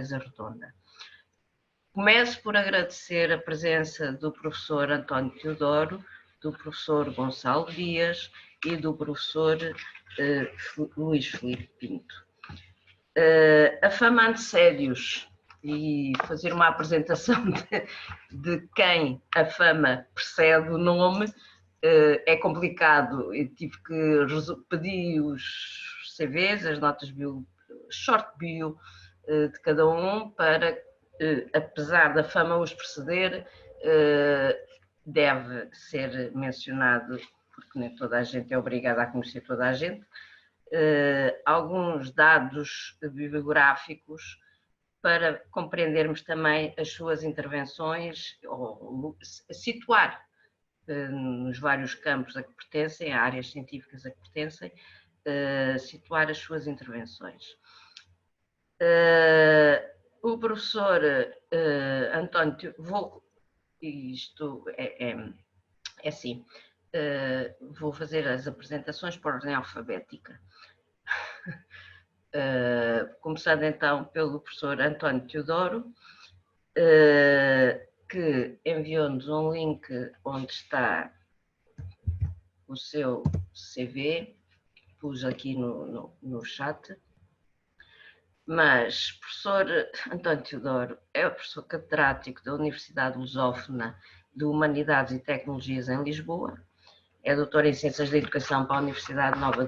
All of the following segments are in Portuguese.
mesa redonda. Começo por agradecer a presença do professor António Teodoro, do professor Gonçalo Dias e do professor Luís Filipe Pinto. A fama ante sérios, e fazer uma apresentação de quem a fama precede o nome é complicado. Eu tive que pedir os CVs, as notas bio, short bio de cada um, para, apesar da fama os preceder, deve ser mencionado, porque nem toda a gente é obrigada a conhecer toda a gente, alguns dados bibliográficos para compreendermos também as suas intervenções, ou situar nos vários campos a que pertencem, áreas científicas a que pertencem, situar as suas intervenções. O professor António, isto é assim, vou fazer as apresentações por ordem alfabética. Começando então pelo professor António Teodoro, que enviou-nos um link onde está o seu CV, pus aqui no chat. Mas o professor António Teodoro é o professor catedrático da Universidade Lusófona de Humanidades e Tecnologias em Lisboa, é doutor em Ciências da Educação pela Universidade Nova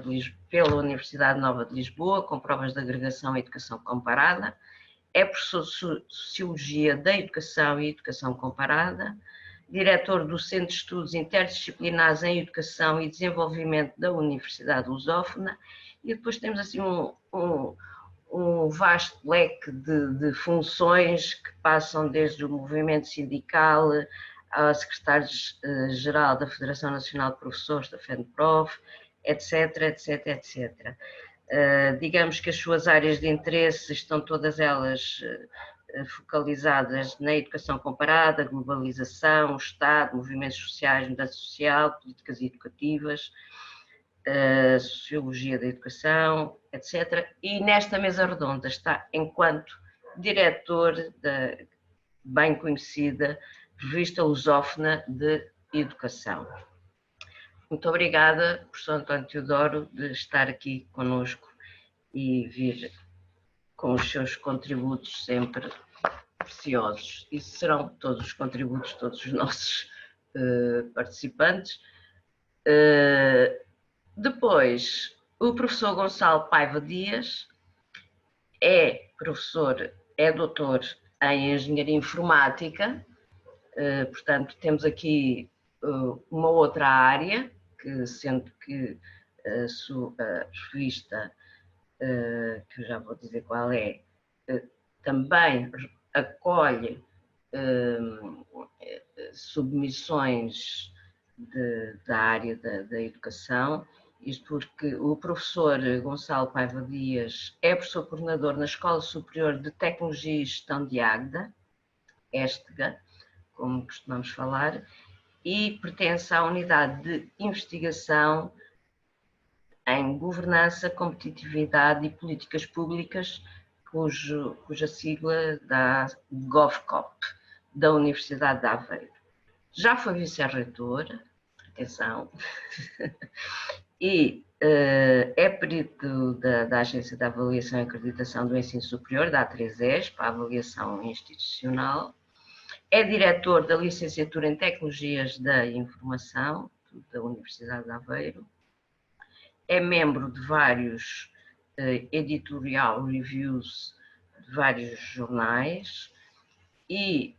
de Lisboa, com provas de agregação e educação comparada, é professor de Sociologia da Educação e Educação Comparada, diretor do Centro de Estudos Interdisciplinares em Educação e Desenvolvimento da Universidade Lusófona, e depois temos assim um vasto leque de funções que passam desde o movimento sindical ao secretário-geral da Federação Nacional de Professores, da FENPROF, etc, etc, etc. Digamos que as suas áreas de interesse estão todas elas focalizadas na educação comparada, globalização, Estado, movimentos sociais, mudança social, políticas educativas, sociologia da educação, etc. E nesta mesa redonda está enquanto diretor da bem conhecida Revista Lusófona de Educação. Muito obrigada, professor António Teodoro, de estar aqui conosco e vir com os seus contributos sempre preciosos. E serão todos os contributos, todos os nossos participantes. Depois, o professor Gonçalo Paiva Dias é professor, é doutor em Engenharia Informática, portanto temos aqui uma outra área, que sendo que a revista, que eu já vou dizer qual é, também acolhe submissões da área da educação, isto porque o professor Gonçalo Paiva Dias é professor coordenador na Escola Superior de Tecnologia e Gestão de Águeda, ESTEGA, como costumamos falar, e pertence à unidade de investigação em governança, competitividade e políticas públicas, cuja sigla dá GovCop, da Universidade de Aveiro. Já foi vice-reitor, atenção, e é perito da Agência de Avaliação e Acreditação do Ensino Superior, da A3ES, para a avaliação institucional, é diretor da Licenciatura em Tecnologias da Informação, da Universidade de Aveiro, é membro de vários editorial reviews de vários jornais e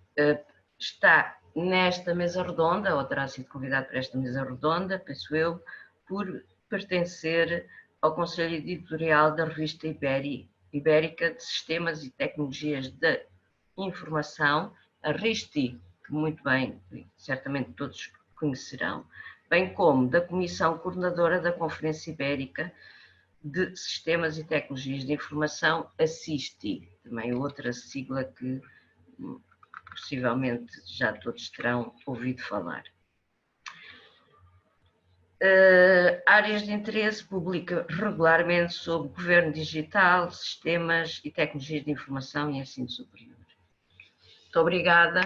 está nesta mesa redonda, ou terá sido convidado para esta mesa redonda, penso eu, por pertencer ao Conselho Editorial da Revista Ibérica de Sistemas e Tecnologias da Informação, a RISTI, que muito bem, certamente todos conhecerão, bem como da Comissão Coordenadora da Conferência Ibérica de Sistemas e Tecnologias de Informação, a SISTI, também outra sigla que possivelmente já todos terão ouvido falar. Áreas de interesse, publica regularmente sobre governo digital, sistemas e tecnologias de informação e ensino superior. Muito obrigada,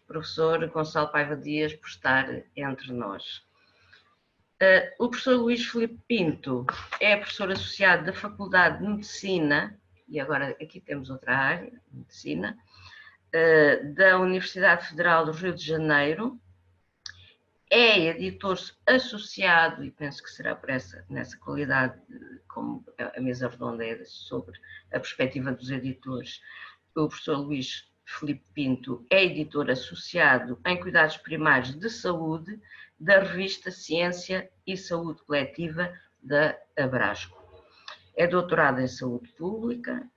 professor Gonçalo Paiva Dias, por estar entre nós. O professor Luís Filipe Pinto é professor associado da Faculdade de Medicina, e agora aqui temos outra área, Medicina, da Universidade Federal do Rio de Janeiro. É editor associado, e penso que será por nessa qualidade, como a mesa redonda é sobre a perspectiva dos editores, o professor Luís Filipe Pinto é editor associado em cuidados primários de saúde da revista Ciência e Saúde Coletiva da Abrasco. É doutorado em saúde pública,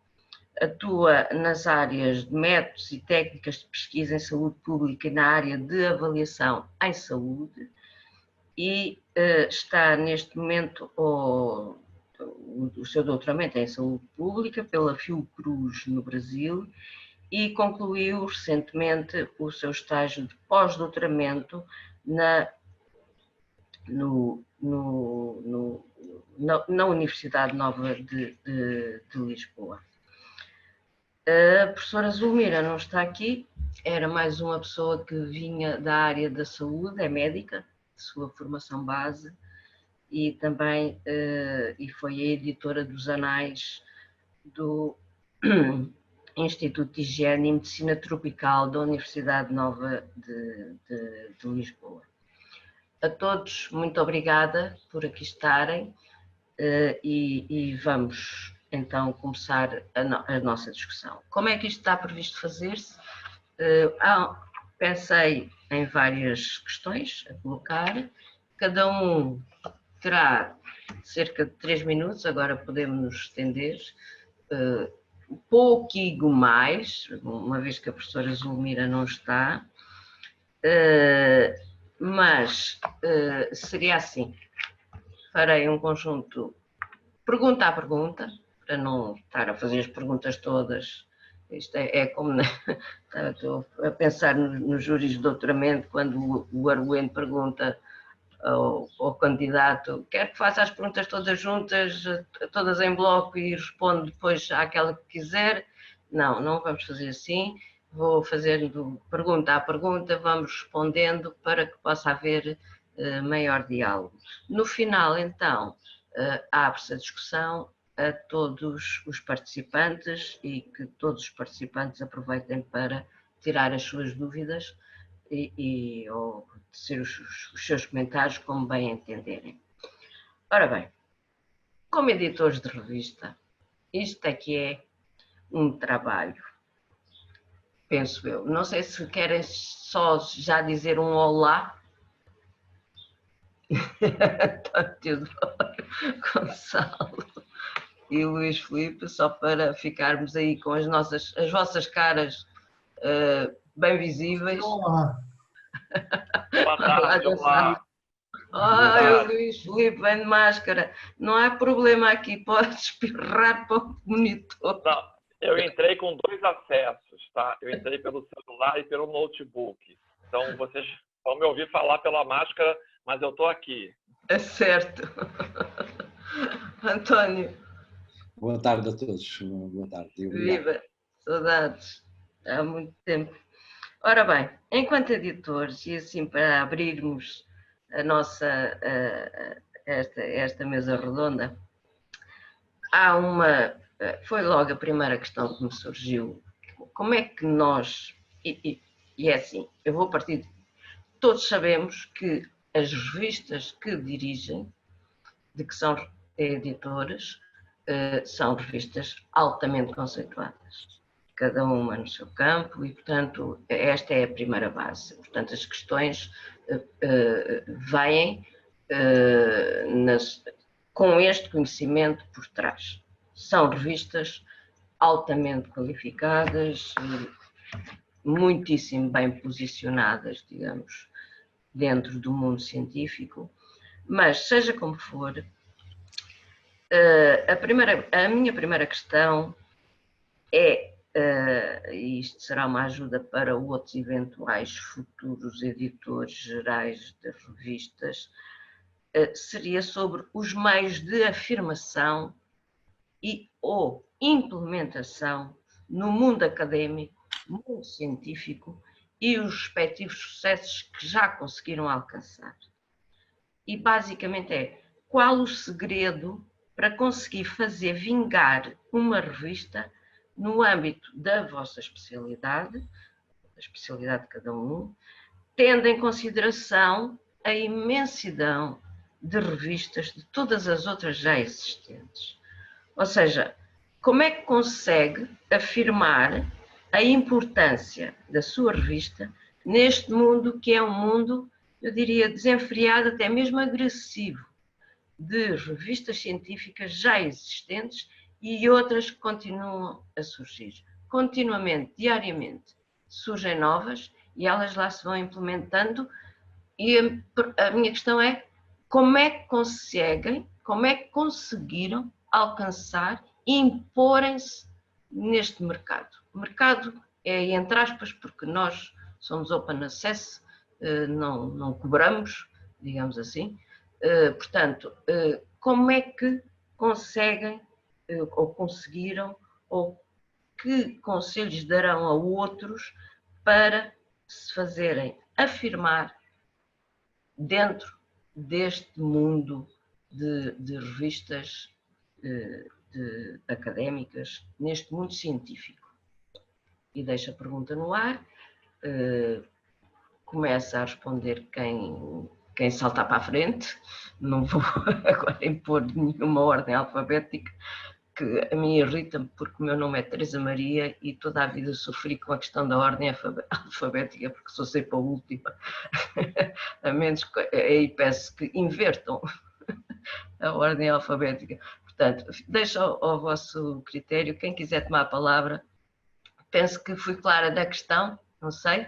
atua nas áreas de métodos e técnicas de pesquisa em saúde pública e na área de avaliação em saúde e está neste momento o seu doutoramento é em saúde pública pela Fiocruz no Brasil e concluiu recentemente o seu estágio de pós-doutoramento na Universidade Nova de Lisboa. A professora Zulmira não está aqui, era mais uma pessoa que vinha da área da saúde, é médica, de sua formação base, e também e foi a editora dos anais do Instituto de Higiene e Medicina Tropical da Universidade Nova de Lisboa. A todos, muito obrigada por aqui estarem e vamos então começar a nossa discussão. Como é que isto está previsto fazer-se? Pensei em várias questões a colocar, cada um terá cerca de 3 minutos, agora podemos nos estender um pouquinho mais, uma vez que a professora Zulmira não está, mas seria assim, farei um conjunto pergunta a pergunta, para não estar a fazer as perguntas todas. Isto é como estou a pensar nos júris de doutoramento, quando o arguendo pergunta ao candidato, quer que faça as perguntas todas juntas, todas em bloco e responde depois àquela que quiser. Não, não vamos fazer assim. Vou fazendo pergunta a pergunta, vamos respondendo para que possa haver maior diálogo. No final, então, abre-se a discussão a todos os participantes e que todos os participantes aproveitem para tirar as suas dúvidas ou dizer os seus comentários como bem entenderem. Ora bem, como editores de revista, isto é que é um trabalho, penso eu. Não sei se querem só já dizer um olá. Teodoro, Gonçalo e Luís Filipe, só para ficarmos aí com as vossas caras bem visíveis. Olá. Boa tarde, olá. O Luís Filipe vem de máscara. Não há problema aqui, pode espirrar para o monitor. Não, eu entrei com 2 acessos, tá? Eu entrei pelo celular e pelo notebook. Então, vocês vão me ouvir falar pela máscara, mas eu estou aqui. É certo. António. Boa tarde a todos. Boa tarde. Viva, saudades. Há muito tempo. Ora bem, enquanto editores, e assim para abrirmos a nossa, esta mesa redonda, foi logo a primeira questão que me surgiu. Como é que nós, e é assim, eu vou partir, todos sabemos que as revistas que dirigem, de que são editores, são revistas altamente conceituadas, cada uma no seu campo e, portanto, esta é a primeira base. Portanto, as questões vêm com este conhecimento por trás. São revistas altamente qualificadas, muitíssimo bem posicionadas, digamos, dentro do mundo científico, mas seja como for, a minha primeira questão é, e isto será uma ajuda para outros eventuais futuros editores gerais de revistas, seria sobre os meios de afirmação e ou implementação no mundo académico, mundo científico e os respectivos sucessos que já conseguiram alcançar. E basicamente é qual o segredo para conseguir fazer vingar uma revista no âmbito da vossa especialidade, a especialidade de cada um, tendo em consideração a imensidão de revistas de todas as outras já existentes. Ou seja, como é que consegue afirmar a importância da sua revista neste mundo que é um mundo, eu diria, desenfreado, até mesmo agressivo, de revistas científicas já existentes e outras que continuam a surgir. Continuamente, diariamente, surgem novas e elas lá se vão implementando. E a minha questão é como é que conseguem, como é que conseguiram alcançar e imporem-se neste mercado. O mercado é, entre aspas, porque nós somos open access, não cobramos, digamos assim. Portanto, como é que conseguem, ou conseguiram, ou que conselhos darão a outros para se fazerem afirmar dentro deste mundo de revistas académicas, neste mundo científico? E deixo a pergunta no ar. Começa a responder quem saltar para a frente. Não vou agora impor nenhuma ordem alfabética, que a mim irrita-me porque o meu nome é Teresa Maria e toda a vida sofri com a questão da ordem alfabética porque sou sempre a última. A menos que aí peço que invertam a ordem alfabética. Portanto, deixo ao vosso critério. Quem quiser tomar a palavra, penso que fui clara da questão, não sei.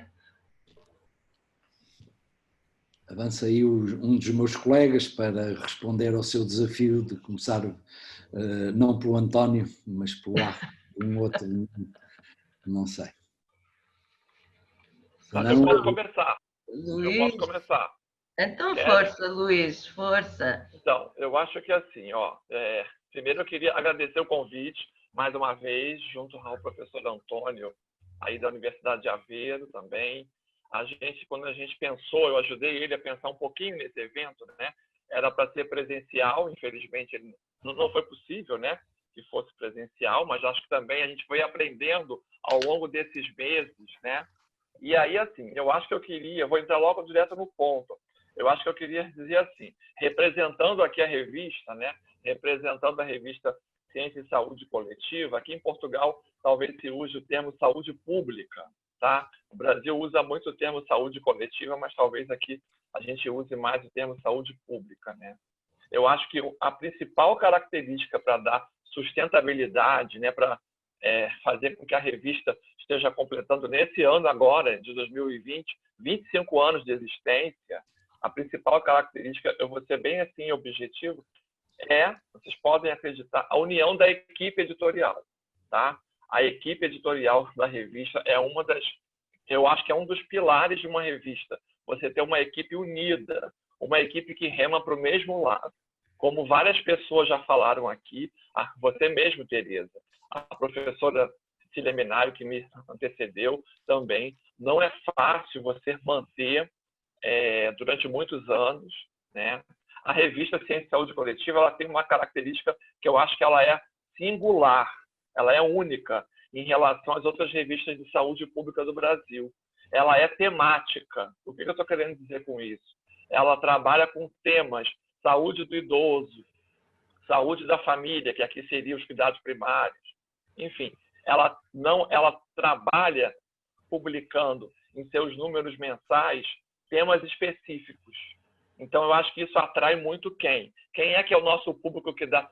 Avança aí um dos meus colegas para responder ao seu desafio de começar, não pelo António, mas pelo um outro, não sei. Eu posso começar. Luís, eu posso começar. Então, força, Luís, força. Então, eu acho que assim, primeiro eu queria agradecer o convite, mais uma vez, junto ao professor Antônio, aí da Universidade de Aveiro também. Quando a gente pensou, eu ajudei ele a pensar um pouquinho nesse evento, né? Era para ser presencial, infelizmente não foi possível, né? Que fosse presencial, mas acho que também a gente foi aprendendo ao longo desses meses, né? E aí, assim, eu acho que vou entrar logo direto no ponto. Eu acho que eu queria dizer assim, representando aqui a revista, né? Representando a revista Ciência e Saúde Coletiva, aqui em Portugal talvez se use o termo saúde pública, tá? O Brasil usa muito o termo saúde coletiva, mas talvez aqui a gente use mais o termo saúde pública, né? Eu acho que a principal característica para dar sustentabilidade, né, para fazer com que a revista esteja completando nesse ano agora, de 2020, 25 anos de existência, a principal característica, eu vou ser bem assim objetivo, vocês podem acreditar, a união da equipe editorial, tá? A equipe editorial da revista eu acho que é um dos pilares de uma revista. Você ter uma equipe unida, uma equipe que rema para o mesmo lado. Como várias pessoas já falaram aqui, você mesmo, Teresa, a professora Cecília Menário, que me antecedeu também, não é fácil você manter durante muitos anos, né? A revista Ciência e Saúde Coletiva, ela tem uma característica que eu acho que ela é singular, ela é única em relação às outras revistas de saúde pública do Brasil. Ela é temática. O que eu estou querendo dizer com isso? Ela trabalha com temas: saúde do idoso, saúde da família, que aqui seriam os cuidados primários. Enfim, ela trabalha publicando em seus números mensais temas específicos. Então, eu acho que isso atrai muito quem? Quem é que é o nosso público que dá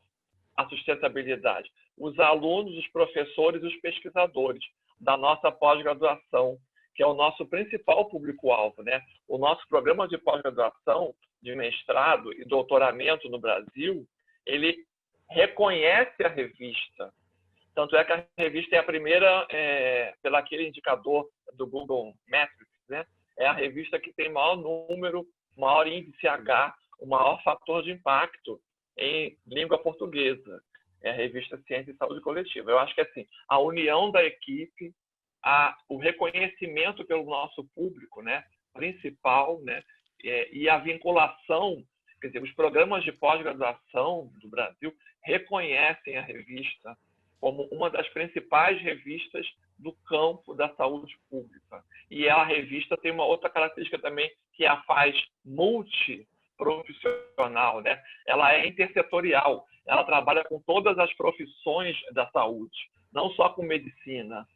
a sustentabilidade? Os alunos, os professores e os pesquisadores da nossa pós-graduação, que é o nosso principal público-alvo, né? O nosso programa de pós-graduação, de mestrado e doutoramento no Brasil, ele reconhece a revista. Tanto é que a revista é a primeira, pelo aquele indicador do Google Metrics, né? É a revista que tem maior índice H o maior fator de impacto em língua portuguesa. É a revista Ciência e Saúde Coletiva. Eu acho que assim, a união da equipe, o reconhecimento pelo nosso público, né, principal, né, e a vinculação, quer dizer, os programas de pós-graduação do Brasil reconhecem a revista como uma das principais revistas do campo da saúde pública. E a revista tem uma outra característica também, que a faz multiprofissional, né? Ela é intersetorial, ela trabalha com todas as profissões da saúde, não só com medicina,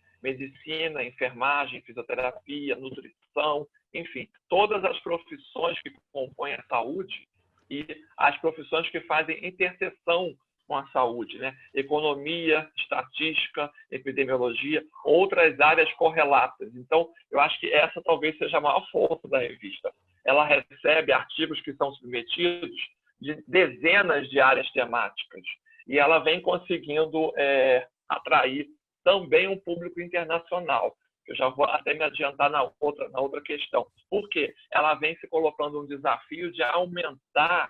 enfermagem, fisioterapia, nutrição, enfim, todas as profissões que compõem a saúde e as profissões que fazem interseção com a saúde, né? Economia, estatística, epidemiologia, outras áreas correlatas. Então, eu acho que essa talvez seja a maior força da revista. Ela recebe artigos que são submetidos de dezenas de áreas temáticas e ela vem conseguindo atrair também um público internacional. Eu já vou até me adiantar na outra questão. Por quê? Ela vem se colocando um desafio de aumentar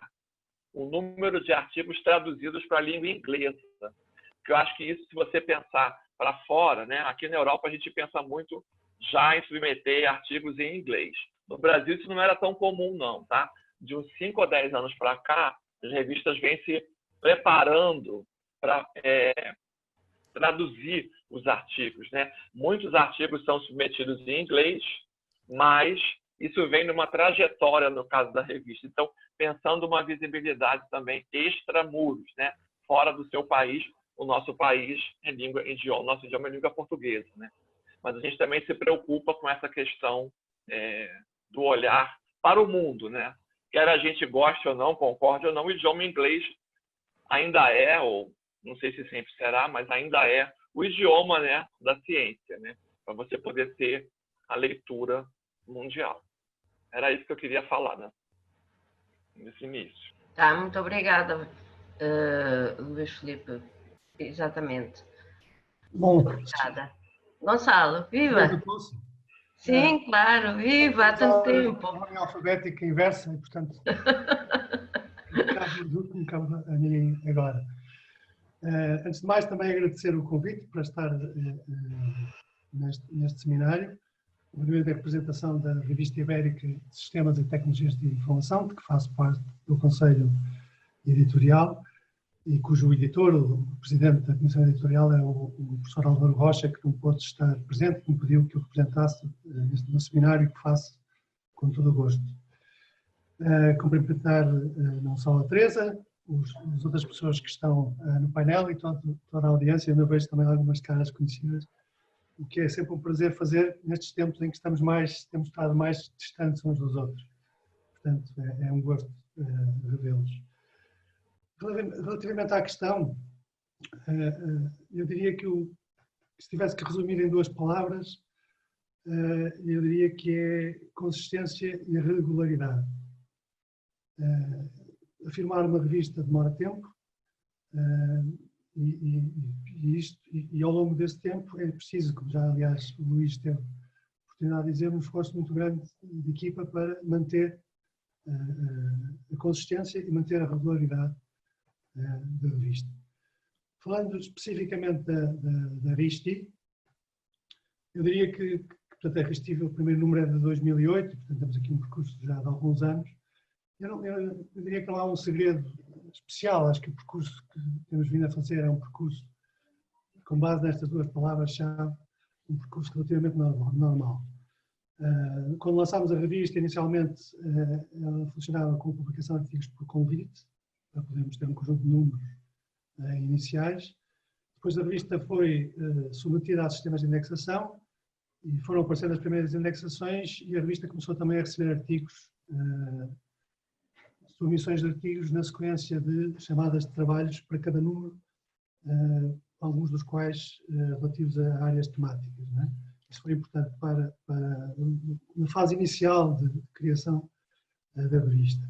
o número de artigos traduzidos para a língua inglesa. Porque eu acho que isso, se você pensar para fora, né? Aqui na Europa a gente pensa muito já em submeter artigos em inglês. No Brasil isso não era tão comum, não, tá? De uns 5 ou 10 anos para cá, as revistas vêm se preparando para traduzir os artigos, né? Muitos artigos são submetidos em inglês, mas isso vem numa trajetória no caso da revista. Então, pensando uma visibilidade também extramuros, né? Fora do seu país, o nosso país é nosso idioma é língua portuguesa, né? Mas a gente também se preocupa com essa questão do olhar para o mundo, né? Quer a gente goste ou não, concorde ou não, o idioma inglês ainda ou não sei se sempre será, mas ainda é o idioma, né, da ciência, né? Para você poder ter a leitura mundial. Era isso que eu queria falar, né? Nesse início. Tá, muito obrigada, Luís Filipe. Exatamente. Bom, obrigada. Gonçalo, viva! Sim, claro, viva, há tanto tempo. A ordem alfabética inversa, e, portanto, não cabe a ninguém agora. Antes de mais, também agradecer o convite para estar neste seminário. Obviamente, a representação da Revista Ibérica de Sistemas e Tecnologias de Informação, de que faço parte do Conselho Editorial e cujo editor, o presidente da Comissão Editorial, é o professor Álvaro Rocha, que não pôde estar presente, que me pediu que eu representasse no seminário, que faço com todo o gosto. Cumprimentar não só a Teresa, as outras pessoas que estão no painel e toda a audiência. Eu vejo também algumas caras conhecidas, o que é sempre um prazer fazer nestes tempos em que temos estado mais distantes uns dos outros. Portanto, é um gosto revê-los. Relativamente à questão, eu diria que se tivesse que resumir em 2 palavras, eu diria que é consistência e regularidade. Afirmar uma revista demora tempo e ao longo desse tempo é preciso, como já aliás o Luís teve a oportunidade de dizer, um esforço muito grande de equipa para manter a consistência e manter a regularidade da revista. Falando especificamente da RISTI, eu diria que portanto, a RISTI, o primeiro número é de 2008, portanto temos aqui um percurso já de alguns anos. Eu diria que não há um segredo especial, acho que o percurso que temos vindo a fazer é um percurso, com base nestas 2 palavras-chave, um percurso relativamente normal. Quando lançámos a revista, inicialmente ela funcionava com a publicação de artigos por convite, para podermos ter um conjunto de números iniciais. Depois a revista foi submetida a sistemas de indexação e foram aparecendo as primeiras indexações e a revista começou também a receber artigos, submissões de artigos na sequência de chamadas de trabalhos para cada número, alguns dos quais relativos a áreas temáticas, não é? Isso foi importante na fase inicial de criação da revista.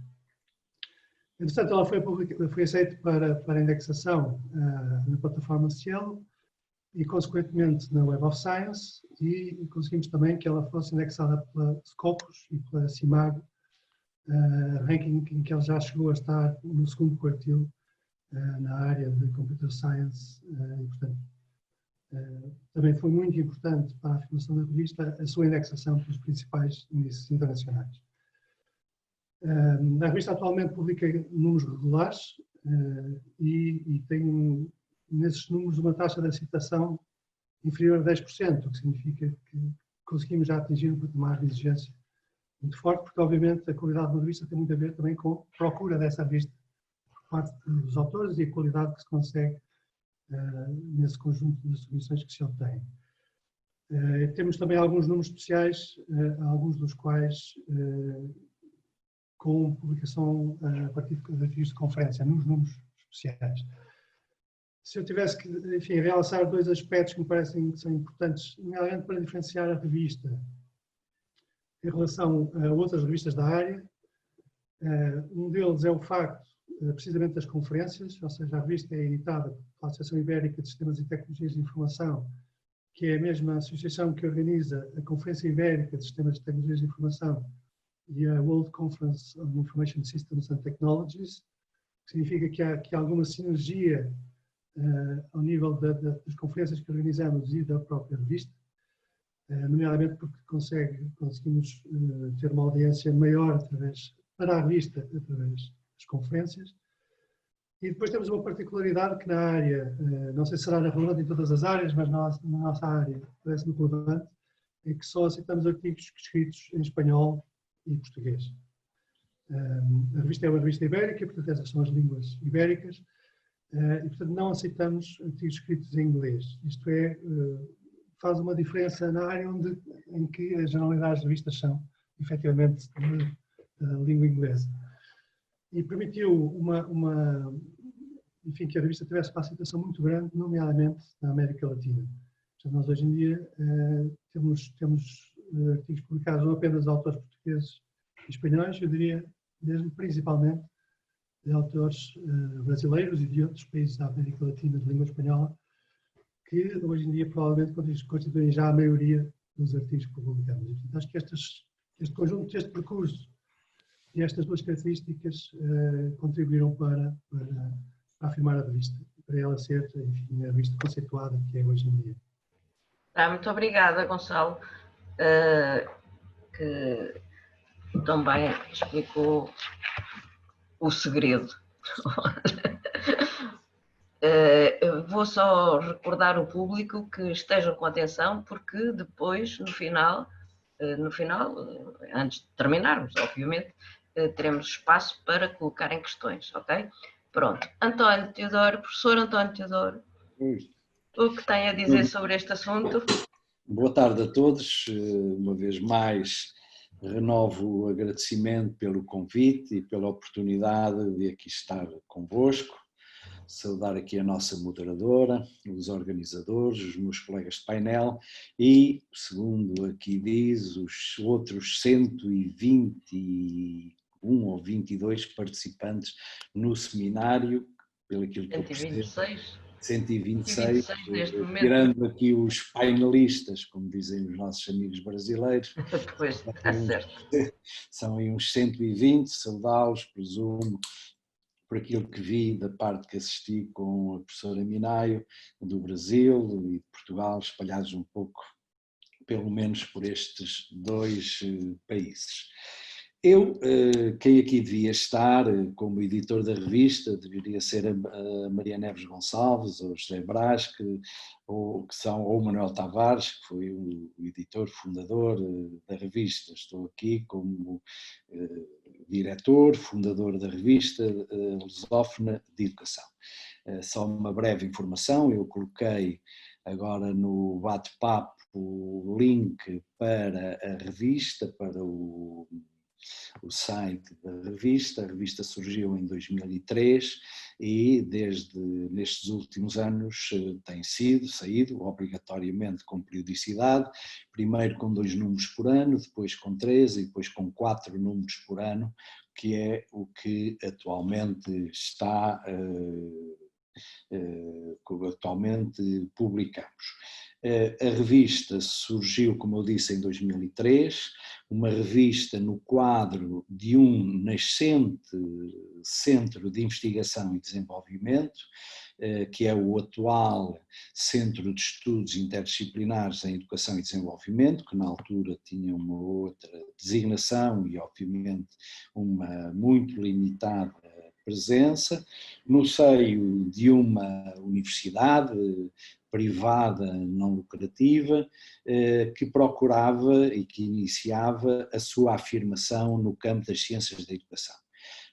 Entretanto, ela foi aceita para indexação na plataforma Cielo e, consequentemente, na Web of Science, e conseguimos também que ela fosse indexada pela Scopus e pela CIMAGO ranking em que ele já chegou a estar no segundo quartil na área de Computer Science, e, portanto, também foi muito importante para a afirmação da revista a sua indexação pelos principais índices internacionais. A revista atualmente publica números regulares e tem nesses números uma taxa de aceitação inferior a 10%, o que significa que conseguimos já atingir um patamar de exigência muito forte, porque obviamente a qualidade da revista tem muito a ver também com a procura dessa revista por parte dos autores e a qualidade que se consegue nesse conjunto de submissões que se obtém. Temos também alguns números especiais, alguns dos quais com publicação a partir de artigos de conferência, nos números especiais. Se eu tivesse que, enfim, realçar dois aspectos que me parecem que são importantes, nomeadamente para diferenciar a revista em relação a outras revistas da área, um deles é o facto, precisamente, das conferências, ou seja, a revista é editada pela Associação Ibérica de Sistemas e Tecnologias de Informação, que é a mesma associação que organiza a Conferência Ibérica de Sistemas e Tecnologias de Informação e a World Conference on Information Systems and Technologies, que significa que há alguma sinergia ao nível das conferências que organizamos e da própria revista, nomeadamente porque conseguimos ter uma audiência maior para a revista através das conferências. E depois temos uma particularidade que na área, não sei se será relevante em todas as áreas, mas na nossa área parece-me relevante, é que só aceitamos artigos escritos em espanhol e português. A revista é uma revista ibérica, portanto essas são as línguas ibéricas, e portanto não aceitamos artigos escritos em inglês. Isto faz uma diferença na área em que as generalidades das revistas são, efetivamente, de língua inglesa. E permitiu enfim, que a revista tivesse uma aceitação muito grande, nomeadamente na América Latina. Portanto, nós hoje em dia temos artigos publicados não apenas de autores portugueses e espanhóis, eu diria mesmo principalmente de autores brasileiros e de outros países da América Latina de língua espanhola, que hoje em dia provavelmente constituem já a maioria dos artigos que publicamos. E, portanto, acho que este conjunto, este percurso e estas duas características contribuíram para afirmar a revista, para ela ser, enfim, a revista conceituada que é hoje em dia. Muito obrigada, Gonçalo, que também explicou o segredo. Vou só recordar ao público que estejam com atenção, porque depois, no final, antes de terminarmos, obviamente, teremos espaço para colocarem questões, ok? Pronto. António Teodoro, professor António Teodoro, o que tem a dizer sobre este assunto? Boa tarde a todos. Uma vez mais, renovo o agradecimento pelo convite e pela oportunidade de aqui estar convosco. Saudar aqui a nossa moderadora, os organizadores, os meus colegas de painel e, segundo aqui diz, os outros 121 ou 22 participantes no seminário, pelo aquilo que eu percebo. 126, neste momento. Tirando aqui os painelistas, como dizem os nossos amigos brasileiros. Pois, está certo. São aí uns 120, saudá-los, presumo, por aquilo que vi da parte que assisti com a professora Minaio, do Brasil e de Portugal, espalhados um pouco, pelo menos por estes dois países. Quem aqui devia estar como editor da revista, deveria ser a Maria Neves Gonçalves, ou José Brás, ou o Manuel Tavares, que foi o editor fundador da revista. Estou aqui como diretor, fundador da revista Lusófona de Educação. Só uma breve informação, eu coloquei agora no bate-papo o link para a revista, para o site da revista. A revista surgiu em 2003 e nestes últimos anos tem saído obrigatoriamente com periodicidade, primeiro com 2 números por ano, depois com 3 e depois com 4 números por ano, que é o que atualmente está que atualmente publicamos. A revista surgiu, como eu disse, em 2003, uma revista no quadro de um nascente Centro de Investigação e Desenvolvimento, que é o atual Centro de Estudos Interdisciplinares em Educação e Desenvolvimento, que na altura tinha uma outra designação e, obviamente, uma muito limitada presença, no seio de uma universidade privada não lucrativa, que procurava e que iniciava a sua afirmação no campo das ciências da educação.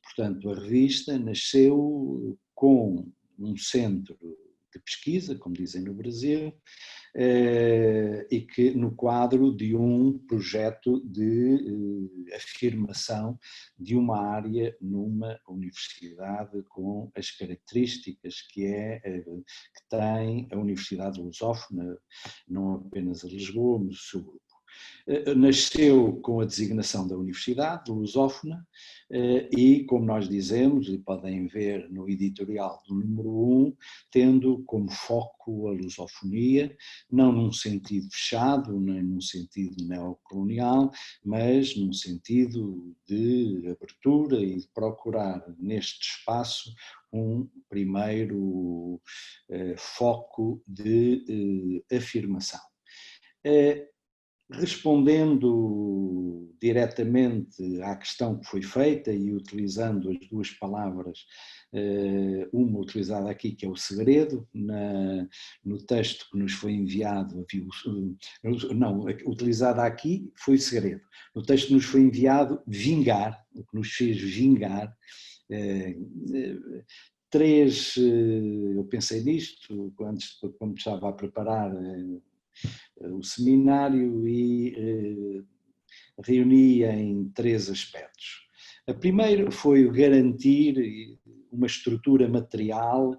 Portanto, a revista nasceu com um centro de pesquisa, como dizem no Brasil, e que no quadro de um projeto de afirmação de uma área numa universidade com as características que tem a Universidade Lusófona, não apenas a Lisboa, mas o seu grupo. Nasceu com a designação da Universidade Lusófona e, como nós dizemos, e podem ver no editorial do número 1, tendo como foco a lusofonia, não num sentido fechado, nem num sentido neocolonial, mas num sentido de abertura e de procurar neste espaço um primeiro foco de afirmação. Respondendo diretamente à questão que foi feita e utilizando as duas palavras, uma utilizada aqui que é o segredo, no texto que nos foi enviado, não, utilizada aqui foi segredo, no texto que nos foi enviado, vingar, o que nos fez vingar, eu pensei nisto quando estava a preparar o seminário e reunia em 3 aspectos. A primeira foi o garantir uma estrutura material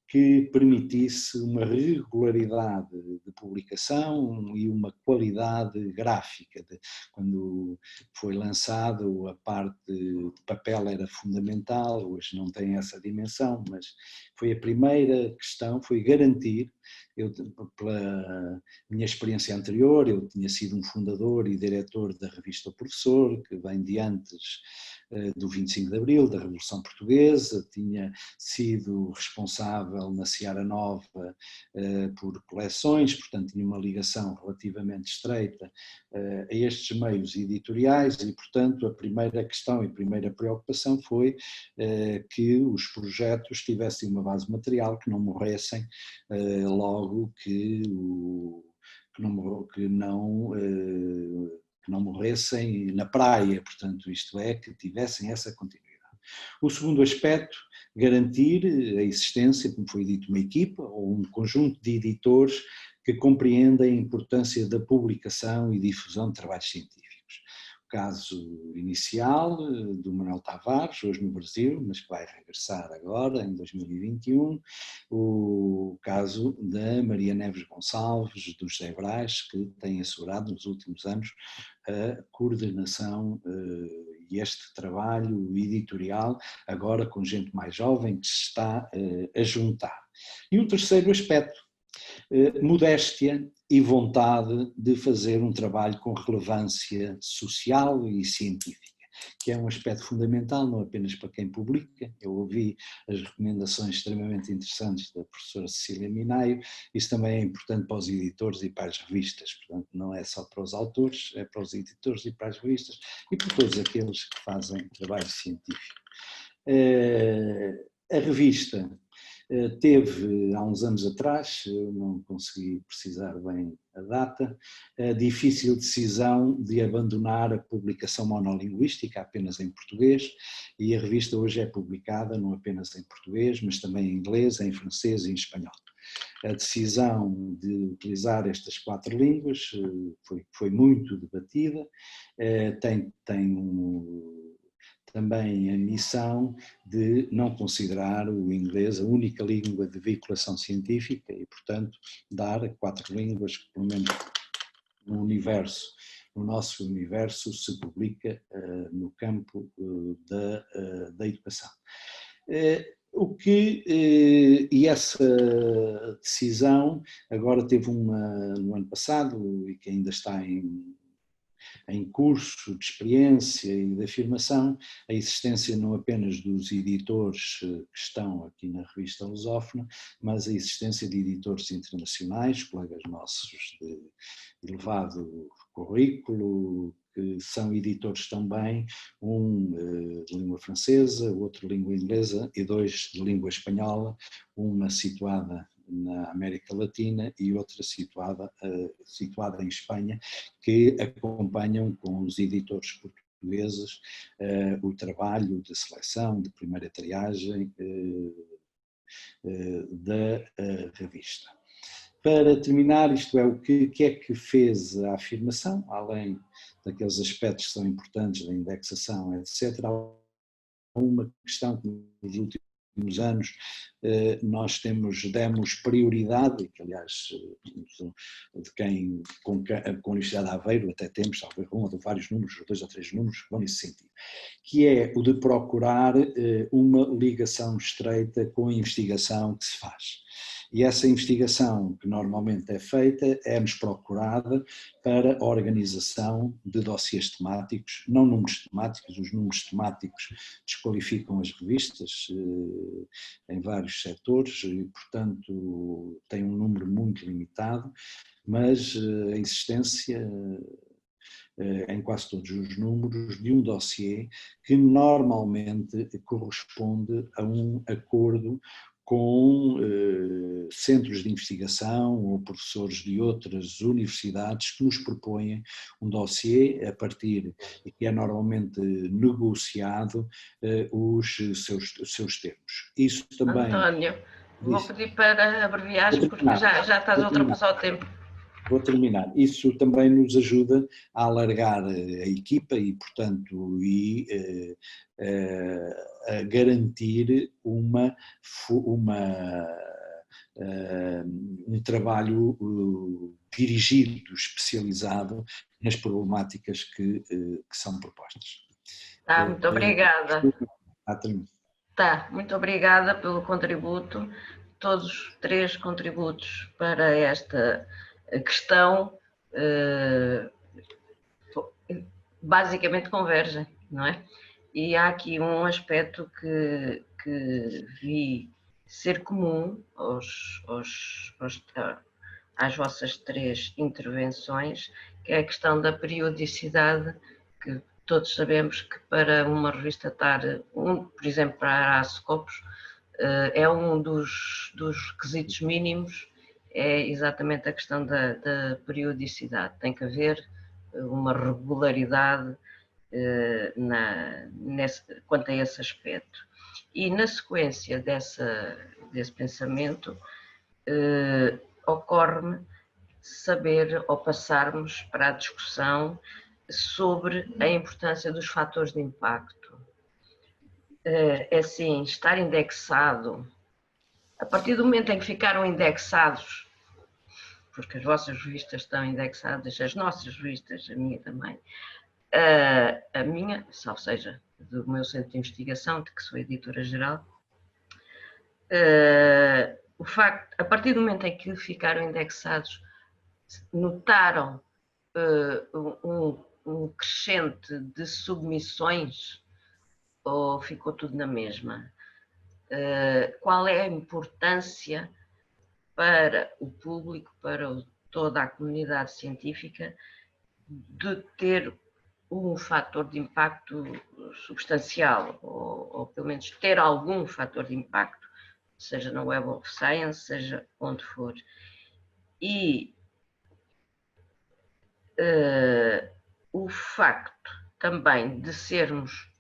que permitisse uma regularidade de publicação e uma qualidade gráfica. Quando foi lançado, a parte de papel era fundamental, hoje não tem essa dimensão, mas foi a primeira questão, foi garantir. Pela minha experiência anterior, eu tinha sido um fundador e diretor da revista O Professor, que vem de antes do 25 de Abril, da Revolução Portuguesa, tinha sido responsável na Seara Nova por coleções, portanto tinha uma ligação relativamente estreita a estes meios editoriais e, portanto, a primeira questão e a primeira preocupação foi que os projetos tivessem uma base material, que não morressem logo que não morressem na praia, portanto, isto é, que tivessem essa continuidade. O segundo aspecto, garantir a existência, como foi dito, uma equipa ou um conjunto de editores que compreendem a importância da publicação e difusão de trabalhos científicos. O caso inicial do Manuel Tavares, hoje no Brasil, mas que vai regressar agora, em 2021, o caso da Maria Neves Gonçalves, do José Brás, que tem assegurado nos últimos anos a coordenação e este trabalho editorial, agora com gente mais jovem que se está a juntar. E o terceiro aspecto, modéstia e vontade de fazer um trabalho com relevância social e científica, que é um aspecto fundamental, não apenas para quem publica. Eu ouvi as recomendações extremamente interessantes da professora Cecília Minaio, isso também é importante para os editores e para as revistas, portanto não é só para os autores, é para os editores e para as revistas e para todos aqueles que fazem trabalho científico. A revista teve, há uns anos atrás, eu não consegui precisar bem a data, a difícil decisão de abandonar a publicação monolinguística apenas em português, e a revista hoje é publicada não apenas em português, mas também em inglês, em francês e em espanhol. A decisão de utilizar estas 4 línguas foi muito debatida, tem também a missão de não considerar o inglês a única língua de veiculação científica e, portanto, dar 4 línguas que, pelo menos no nosso universo, se publica no campo da educação. E essa decisão agora teve no ano passado, e que ainda está em curso de experiência e de afirmação, a existência não apenas dos editores que estão aqui na revista Lusófona, mas a existência de editores internacionais, colegas nossos de elevado currículo, que são editores também, um de língua francesa, outro de língua inglesa e dois de língua espanhola, uma situada na América Latina e outra situada em Espanha, que acompanham com os editores portugueses o trabalho de seleção, de primeira triagem da revista. Para terminar, isto é, o que é que fez a afirmação, além daqueles aspectos que são importantes da indexação, etc., há uma questão que nos últimos anos nós demos prioridade, que aliás com a Universidade de Aveiro até temos, talvez um ou vários números, 2 ou 3 números que vão nesse sentido, que é o de procurar uma ligação estreita com a investigação que se faz. E essa investigação que normalmente é feita é-nos procurada para a organização de dossiês temáticos, não números temáticos, os números temáticos desqualificam as revistas em vários setores e, portanto, tem um número muito limitado, mas a existência em quase todos os números de um dossiê que normalmente corresponde a um acordo com centros de investigação ou professores de outras universidades que nos propõem um dossiê a partir, e que é normalmente negociado, os seus termos. Isso também... António, vou pedir para abreviares porque já estás a ultrapassar o tempo. Vou terminar. Isso também nos ajuda a alargar a equipa e, portanto, a garantir um trabalho dirigido, especializado nas problemáticas que são propostas. Tá, muito obrigada. Tá, muito obrigada pelo contributo, todos os 3 contributos para esta questão basicamente convergem, não é? E há aqui um aspecto que vi ser comum às vossas 3 intervenções, que é a questão da periodicidade, que todos sabemos que para uma revista estar, por exemplo, para a Arascopos, é um dos requisitos mínimos, é exatamente a questão da periodicidade. Tem que haver uma regularidade quanto a esse aspecto. E na sequência desse pensamento, ocorre-me saber ou passarmos para a discussão sobre a importância dos fatores de impacto. É assim, estar indexado, a partir do momento em que ficaram indexados, porque as vossas revistas estão indexadas, as nossas revistas, a minha também, a minha, salvo seja, do meu centro de investigação, de que sou editora-geral, o facto, a partir do momento em que ficaram indexados, notaram um crescente de submissões ou ficou tudo na mesma? Qual é a importância para o público, para toda a comunidade científica, de ter um fator de impacto substancial, ou pelo menos ter algum fator de impacto, seja na Web of Science, seja onde for. E o facto também de sermos,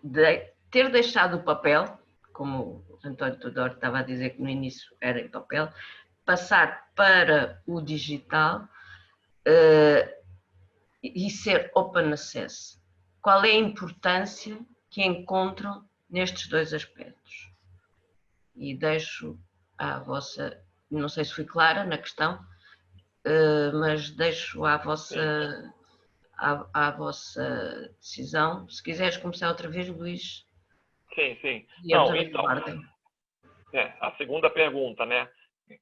de ter deixado o papel, como o António Tudor estava a dizer que no início era em papel, passar para o digital e ser open access. Qual é a importância que encontram nestes 2 aspectos? E deixo à vossa, não sei se fui clara na questão, mas deixo à vossa decisão. Se quiseres começar outra vez, Luís. Sim, sim. Íamos Não, a então, ordem. a segunda pergunta, né,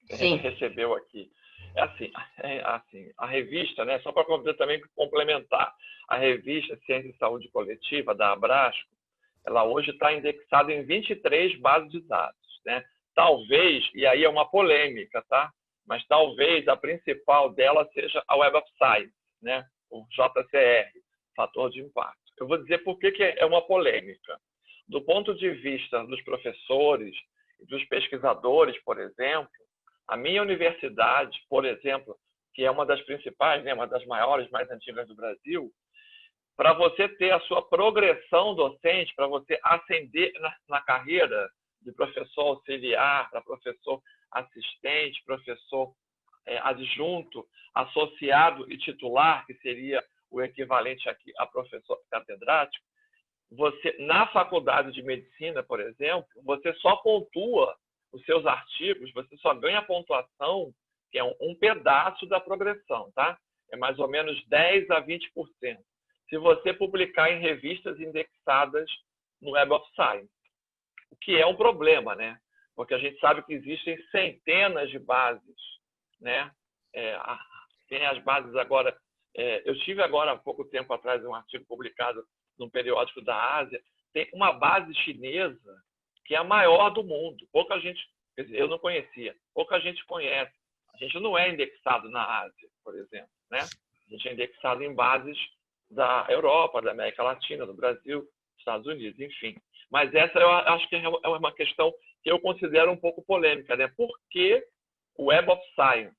que a Sim. gente recebeu aqui. É assim, a revista, né, só para também complementar, a revista Ciência e Saúde Coletiva, da Abrasco, ela hoje está indexada em 23 bases de dados, né? Talvez, e aí é uma polêmica, tá? Mas talvez a principal dela seja a Web of Science, né? O JCR, fator de impacto. Eu vou dizer por que é uma polêmica. Do ponto de vista dos professores e dos pesquisadores, por exemplo, a minha universidade, por exemplo, que é uma das principais, né, uma das maiores, mais antigas do Brasil, para você ter a sua progressão docente, para você ascender na carreira de professor auxiliar, para professor assistente, professor adjunto, associado e titular, que seria o equivalente aqui a professor catedrático, você, na faculdade de medicina, por exemplo, você só pontua os seus artigos, você só ganha pontuação, que é um pedaço da progressão, tá? É mais ou menos 10 a 20%. Se você publicar em revistas indexadas no Web of Science, o que é um problema, né? Porque a gente sabe que existem centenas de bases, né? Tem as bases agora. Eu tive agora, há pouco tempo atrás, um artigo publicado num periódico da Ásia. Tem uma base chinesa que é a maior do mundo. Pouca gente, quer dizer, eu não conhecia, pouca gente conhece. A gente não é indexado na Ásia, por exemplo, né? A gente é indexado em bases da Europa, da América Latina, do Brasil, Estados Unidos, enfim. Mas essa eu acho que é uma questão que eu considero um pouco polêmica, né? Por que o Web of Science?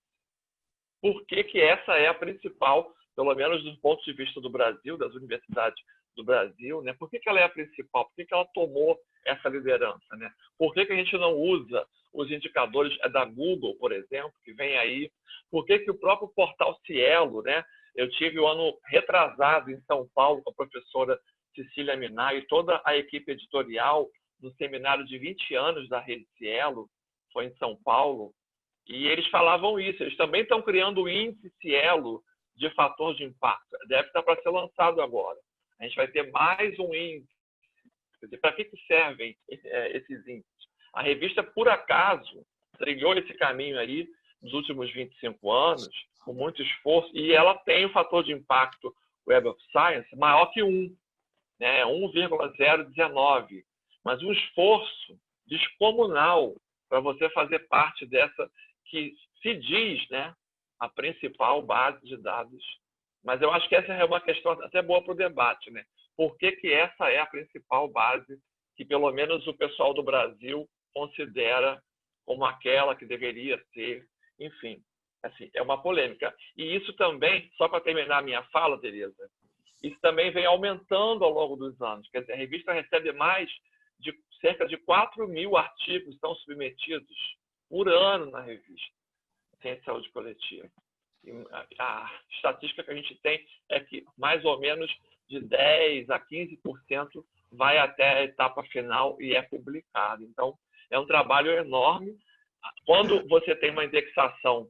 Por que essa é a principal, pelo menos do ponto de vista do Brasil, das universidades do Brasil, né? Por que ela é a principal? Por que ela tomou essa liderança, né? Por que a gente não usa os indicadores da Google, por exemplo, que vem aí? Por que o próprio portal Cielo, né? Eu tive o ano retrasado em São Paulo com a professora Cecília Minar e toda a equipe editorial no seminário de 20 anos da Rede Cielo, foi em São Paulo, e eles falavam isso. Eles também estão criando o índice Cielo de fator de impacto. Deve estar para ser lançado agora. A gente vai ter mais um índice. Quer dizer, para que servem esses índices? A revista, por acaso, trilhou esse caminho aí nos últimos 25 anos, com muito esforço, e ela tem o fator de impacto Web of Science maior que 1, né? 1,019. Mas um esforço descomunal para você fazer parte dessa que se diz, né, a principal base de dados. Mas eu acho que essa é uma questão até boa para o debate, né? Por que essa é a principal base que, pelo menos, o pessoal do Brasil considera como aquela que deveria ser? Enfim, assim, é uma polêmica. E isso também, só para terminar a minha fala, Tereza, isso também vem aumentando ao longo dos anos. Quer dizer, a revista recebe mais de cerca de 4.000 artigos que estão submetidos por ano na revista Ciência e Saúde Coletiva. E a estatística que a gente tem é que mais ou menos de 10% a 15% vai até a etapa final e é publicado. Então, é um trabalho enorme. Quando você tem uma indexação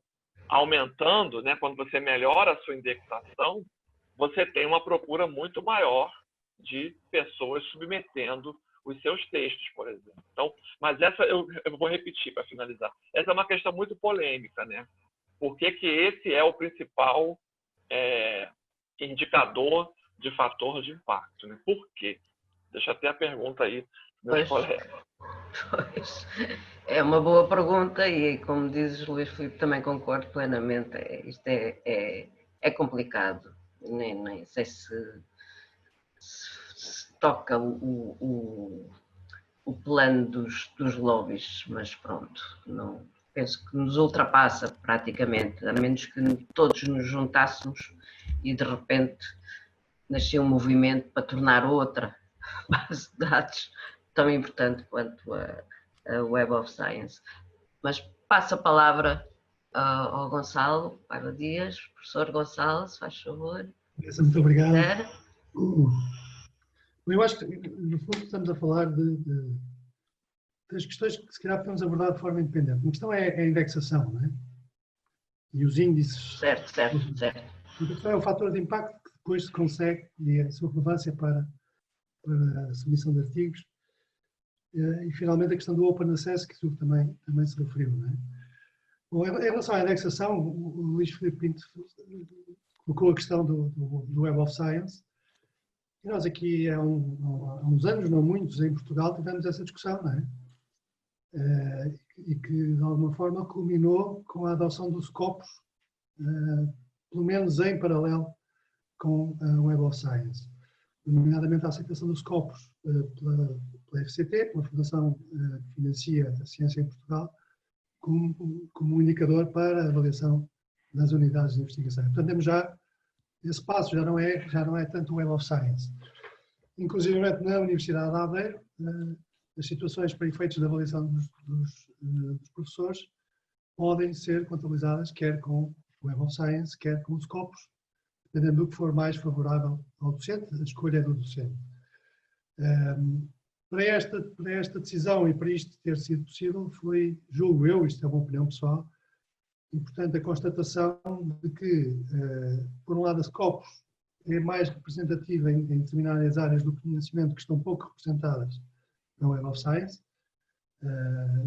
aumentando, né, quando você melhora a sua indexação, você tem uma procura muito maior de pessoas submetendo os seus textos, por exemplo. Então, mas essa eu vou repetir para finalizar. Essa é uma questão muito polêmica, né? Por que esse é o principal indicador de fator de impacto, né? Por quê? Deixa até a pergunta aí, meus colegas. Pois, é uma boa pergunta e, como dizes, Luís Filipe, também concordo plenamente. Isto é complicado. Nem sei se toca o plano dos lobbies, mas pronto, não, penso que nos ultrapassa praticamente, a menos que todos nos juntássemos e de repente nasceu um movimento para tornar outra base de dados tão importante quanto a Web of Science. Mas passo a palavra ao Gonçalo Paiva Dias. Professor Gonçalo, se faz favor. Muito obrigado. Eu acho que, no fundo, estamos a falar das questões que, se calhar, podemos abordar de forma independente. Uma questão é a indexação, não é? E os índices. Certo. A questão é o fator de impacto que depois se consegue e a sua relevância para a submissão de artigos. e finalmente a questão do Open Access, que tu também se referiu. Não é? Bom, em relação à indexação, o Luís Filipe Pinto colocou a questão do Web of Science, e nós aqui há uns anos, não muitos, em Portugal tivemos essa discussão, não é? E que de alguma forma culminou com a adoção do Scopus, pelo menos em paralelo com a Web of Science, nomeadamente a aceitação do Scopus pela FCT, uma fundação que financia a ciência em Portugal, como um indicador para a avaliação das unidades de investigação. Portanto, temos já esse passo, já não é tanto o Web of Science. Inclusive na Universidade de Aveiro, as situações para efeitos de avaliação dos professores podem ser contabilizadas quer com o Web of Science, quer com os Scopus, dependendo do que for mais favorável ao docente, a escolha é do docente. Para esta decisão e para isto ter sido possível foi, julgo eu, isto é uma opinião pessoal, importante a constatação de que, por um lado, a Scopus é mais representativa em determinadas áreas do conhecimento que estão pouco representadas na Web of Science,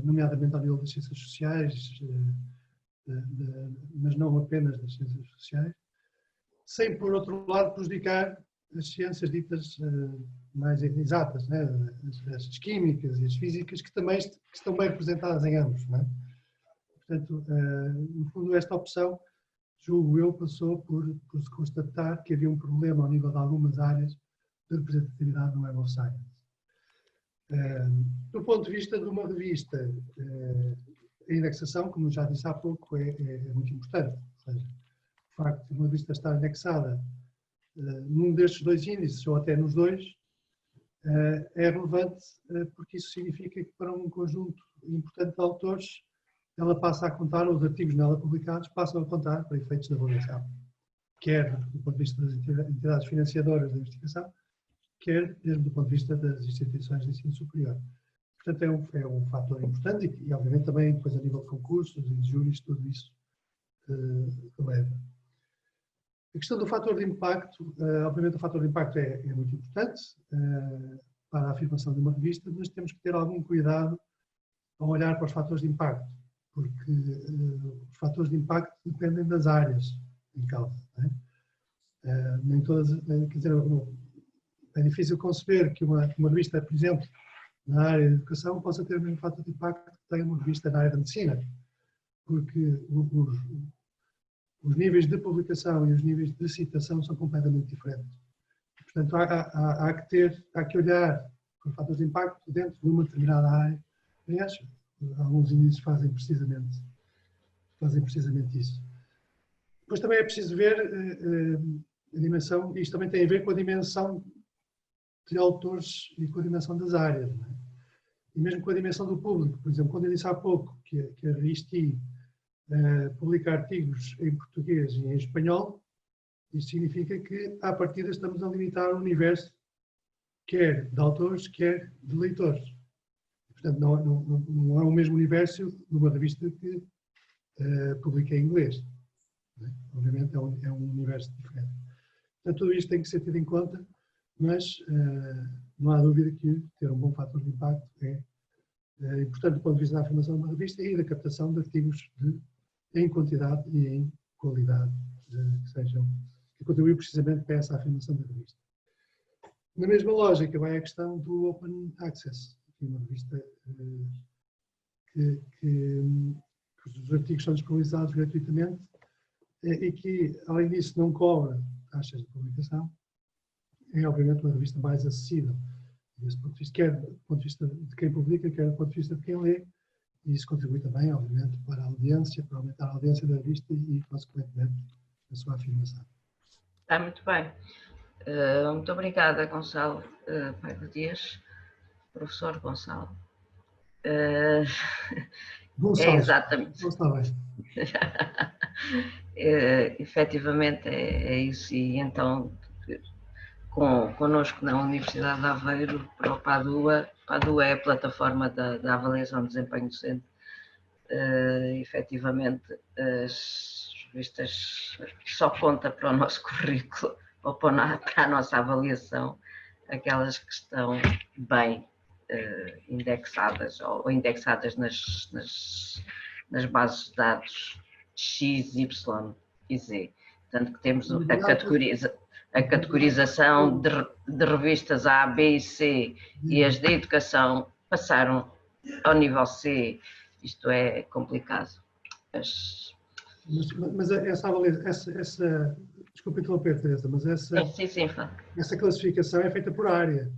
nomeadamente ao nível das ciências sociais, mas não apenas das ciências sociais, sem, por outro lado, prejudicar as ciências ditas mais exatas, né? As químicas e as físicas, que também estão bem representadas em ambos. Né? Portanto, no fundo, esta opção, julgo eu, passou por se constatar que havia um problema ao nível de algumas áreas de representatividade no Web of Science. Do ponto de vista de uma revista, a indexação, como já disse há pouco, é muito importante. Ou seja, o facto de uma revista estar indexada num destes dois índices, ou até nos dois, é relevante porque isso significa que para um conjunto importante de autores, ela passa a contar, os artigos nela publicados passam a contar para efeitos de avaliação, quer do ponto de vista das entidades financiadoras da investigação, quer mesmo do ponto de vista das instituições de ensino superior. Portanto, é um fator importante e obviamente também depois a nível de concursos e de júris, tudo isso releva. A questão do fator de impacto, obviamente o fator de impacto é muito importante para a afirmação de uma revista, mas temos que ter algum cuidado ao olhar para os fatores de impacto, porque os fatores de impacto dependem das áreas em causa. Não é? Nem todas, quer dizer, é difícil conceber que uma revista, por exemplo, na área de educação, possa ter o mesmo fator de impacto que tem uma revista na área da medicina, porque os níveis de publicação e os níveis de citação são completamente diferentes. Portanto, há que olhar para os fatores de impacto dentro de uma determinada área. Aliás, alguns índices fazem precisamente isso. Depois também é preciso ver a dimensão, e isto também tem a ver com a dimensão de autores e com a dimensão das áreas. Não é? E mesmo com a dimensão do público. Por exemplo, quando eu disse há pouco que a RISTI publica artigos em português e em espanhol, isso significa que, à partida, estamos a limitar o universo quer de autores, quer de leitores. Portanto, não é o mesmo universo de uma revista que publica em inglês. Não é? Obviamente é um universo diferente. Portanto, tudo isto tem que ser tido em conta, mas não há dúvida que ter um bom fator de impacto é importante do ponto de vista da afirmação de uma revista e da captação de artigos em quantidade e em qualidade, que contribuem precisamente para essa afirmação da revista. Na mesma lógica vai a questão do Open Access, uma revista que os artigos são disponibilizados gratuitamente e que, além disso, não cobra taxas de publicação. É, obviamente, uma revista mais acessível, desse ponto de vista, quer do ponto de vista de quem publica, quer do ponto de vista de quem lê, e isso contribui também, obviamente, para a audiência, para aumentar a audiência da revista e, consequentemente, a sua afirmação. Está muito bem. Muito obrigada, Gonçalo Paiva Dias, professor Gonçalo. Gonçalo. É exatamente. Gonçalo. Efetivamente é isso, e então connosco na Universidade de Aveiro, para o PADUA é a plataforma da avaliação de desempenho docente. Efetivamente, as revistas só conta para o nosso currículo ou para a nossa avaliação aquelas que estão bem indexadas ou indexadas nas bases de dados X, Y e Z. Portanto, que temos a categorização de revistas A, B e C e as de educação passaram ao nível C. Isto é complicado. Mas desculpe interromper, Teresa, mas essa classificação é feita por área.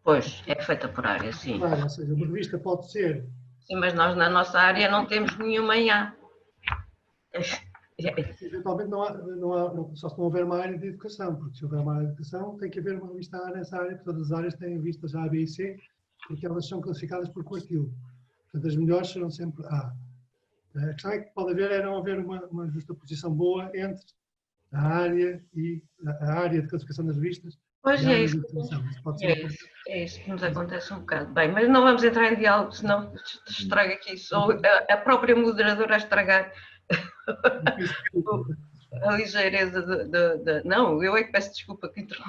Pois, é feita por área, sim. Claro, ou seja, uma revista pode ser. Sim, mas nós na nossa área não temos nenhuma em A. Eventualmente só se não houver uma área de educação, porque se houver uma área de educação tem que haver uma revista A nessa área, porque todas as áreas têm revistas A, B e C, porque elas são classificadas por quartil. Portanto, as melhores serão sempre A. A questão é que pode haver não haver uma justa posição boa entre a área de classificação das revistas. Pois é isso. É isso que nos acontece um bocado. Bem, mas não vamos entrar em diálogo, senão estraga aqui. Sou a própria moderadora a estragar a ligeireza Não, eu é que peço desculpa que entrei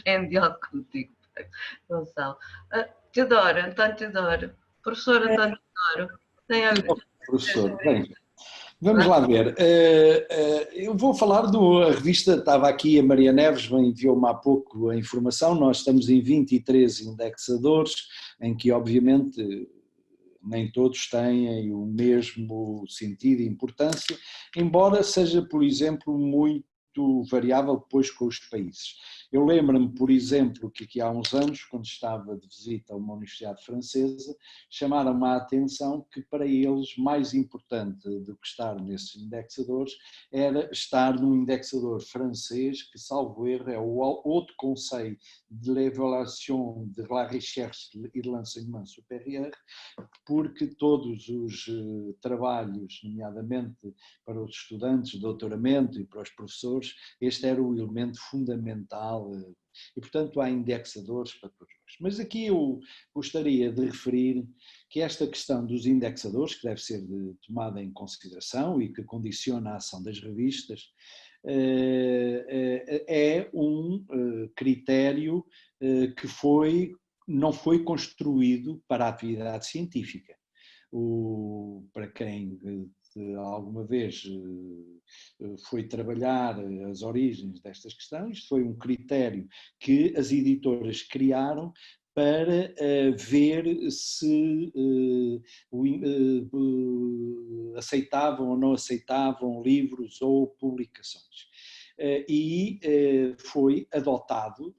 em diálogo contigo, Gonçalo. António Teodoro, professor António Teodoro, tem a ver. Professor, bem, vamos lá ver. Eu vou falar a revista, estava aqui a Maria Neves, enviou-me há pouco a informação, nós estamos em 23 indexadores, em que obviamente nem todos têm o mesmo sentido e importância, embora seja, por exemplo, muito variável depois com os países. Eu lembro-me, por exemplo, que aqui há uns anos, quando estava de visita a uma universidade francesa, chamaram-me a atenção que para eles mais importante do que estar nesses indexadores era estar num indexador francês que, salvo erro, é o Haut Conseil de l'Évaluation de la Recherche et de l'Enseignement Supérieur, porque todos os trabalhos, nomeadamente para os estudantes de doutoramento e para os professores, este era o elemento fundamental e, portanto, há indexadores para todos. Mas aqui eu gostaria de referir que esta questão dos indexadores, que deve ser tomada em consideração e que condiciona a ação das revistas, é um critério que não foi construído para a atividade científica. Para quem alguma vez foi trabalhar as origens destas questões, isto foi um critério que as editoras criaram para ver se aceitavam ou não aceitavam livros ou publicações. E foi adotado,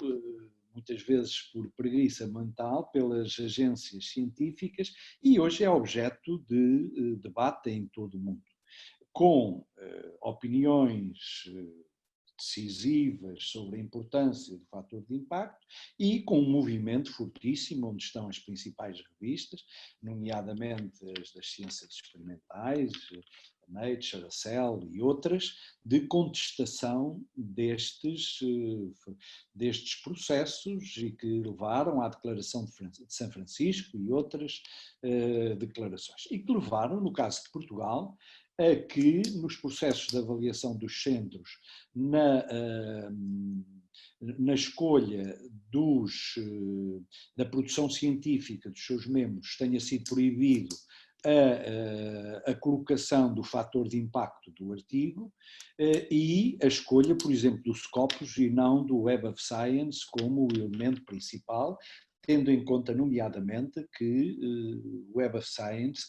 muitas vezes por preguiça mental, pelas agências científicas e hoje é objeto de debate em todo o mundo, com opiniões decisivas sobre a importância do fator de impacto e com um movimento fortíssimo onde estão as principais revistas, nomeadamente as das ciências experimentais, a Nature, a Cell e outras, de contestação destes processos e que levaram à Declaração de São Francisco e outras declarações. E que levaram, no caso de Portugal, a que nos processos de avaliação dos centros, na escolha da produção científica dos seus membros, tenha sido proibido a colocação do fator de impacto do artigo e a escolha, por exemplo, do Scopus e não do Web of Science como o elemento principal, tendo em conta, nomeadamente, que o Web of Science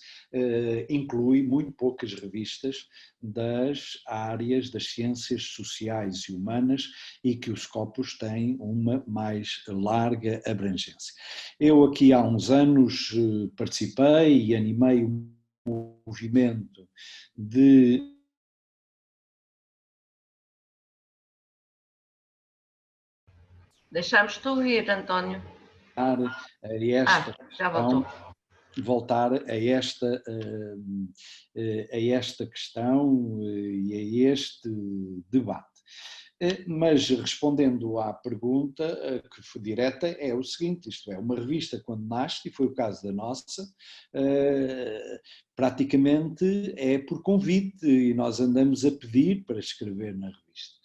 inclui muito poucas revistas das áreas das ciências sociais e humanas e que o Scopus tem uma mais larga abrangência. Eu aqui há uns anos participei e animei um movimento de... Deixámos-te ouvir, António. Já voltou. Voltar a esta questão e a este debate. Mas respondendo à pergunta que foi direta, é o seguinte, isto é, uma revista quando nasce, e foi o caso da nossa, praticamente é por convite e nós andamos a pedir para escrever na revista.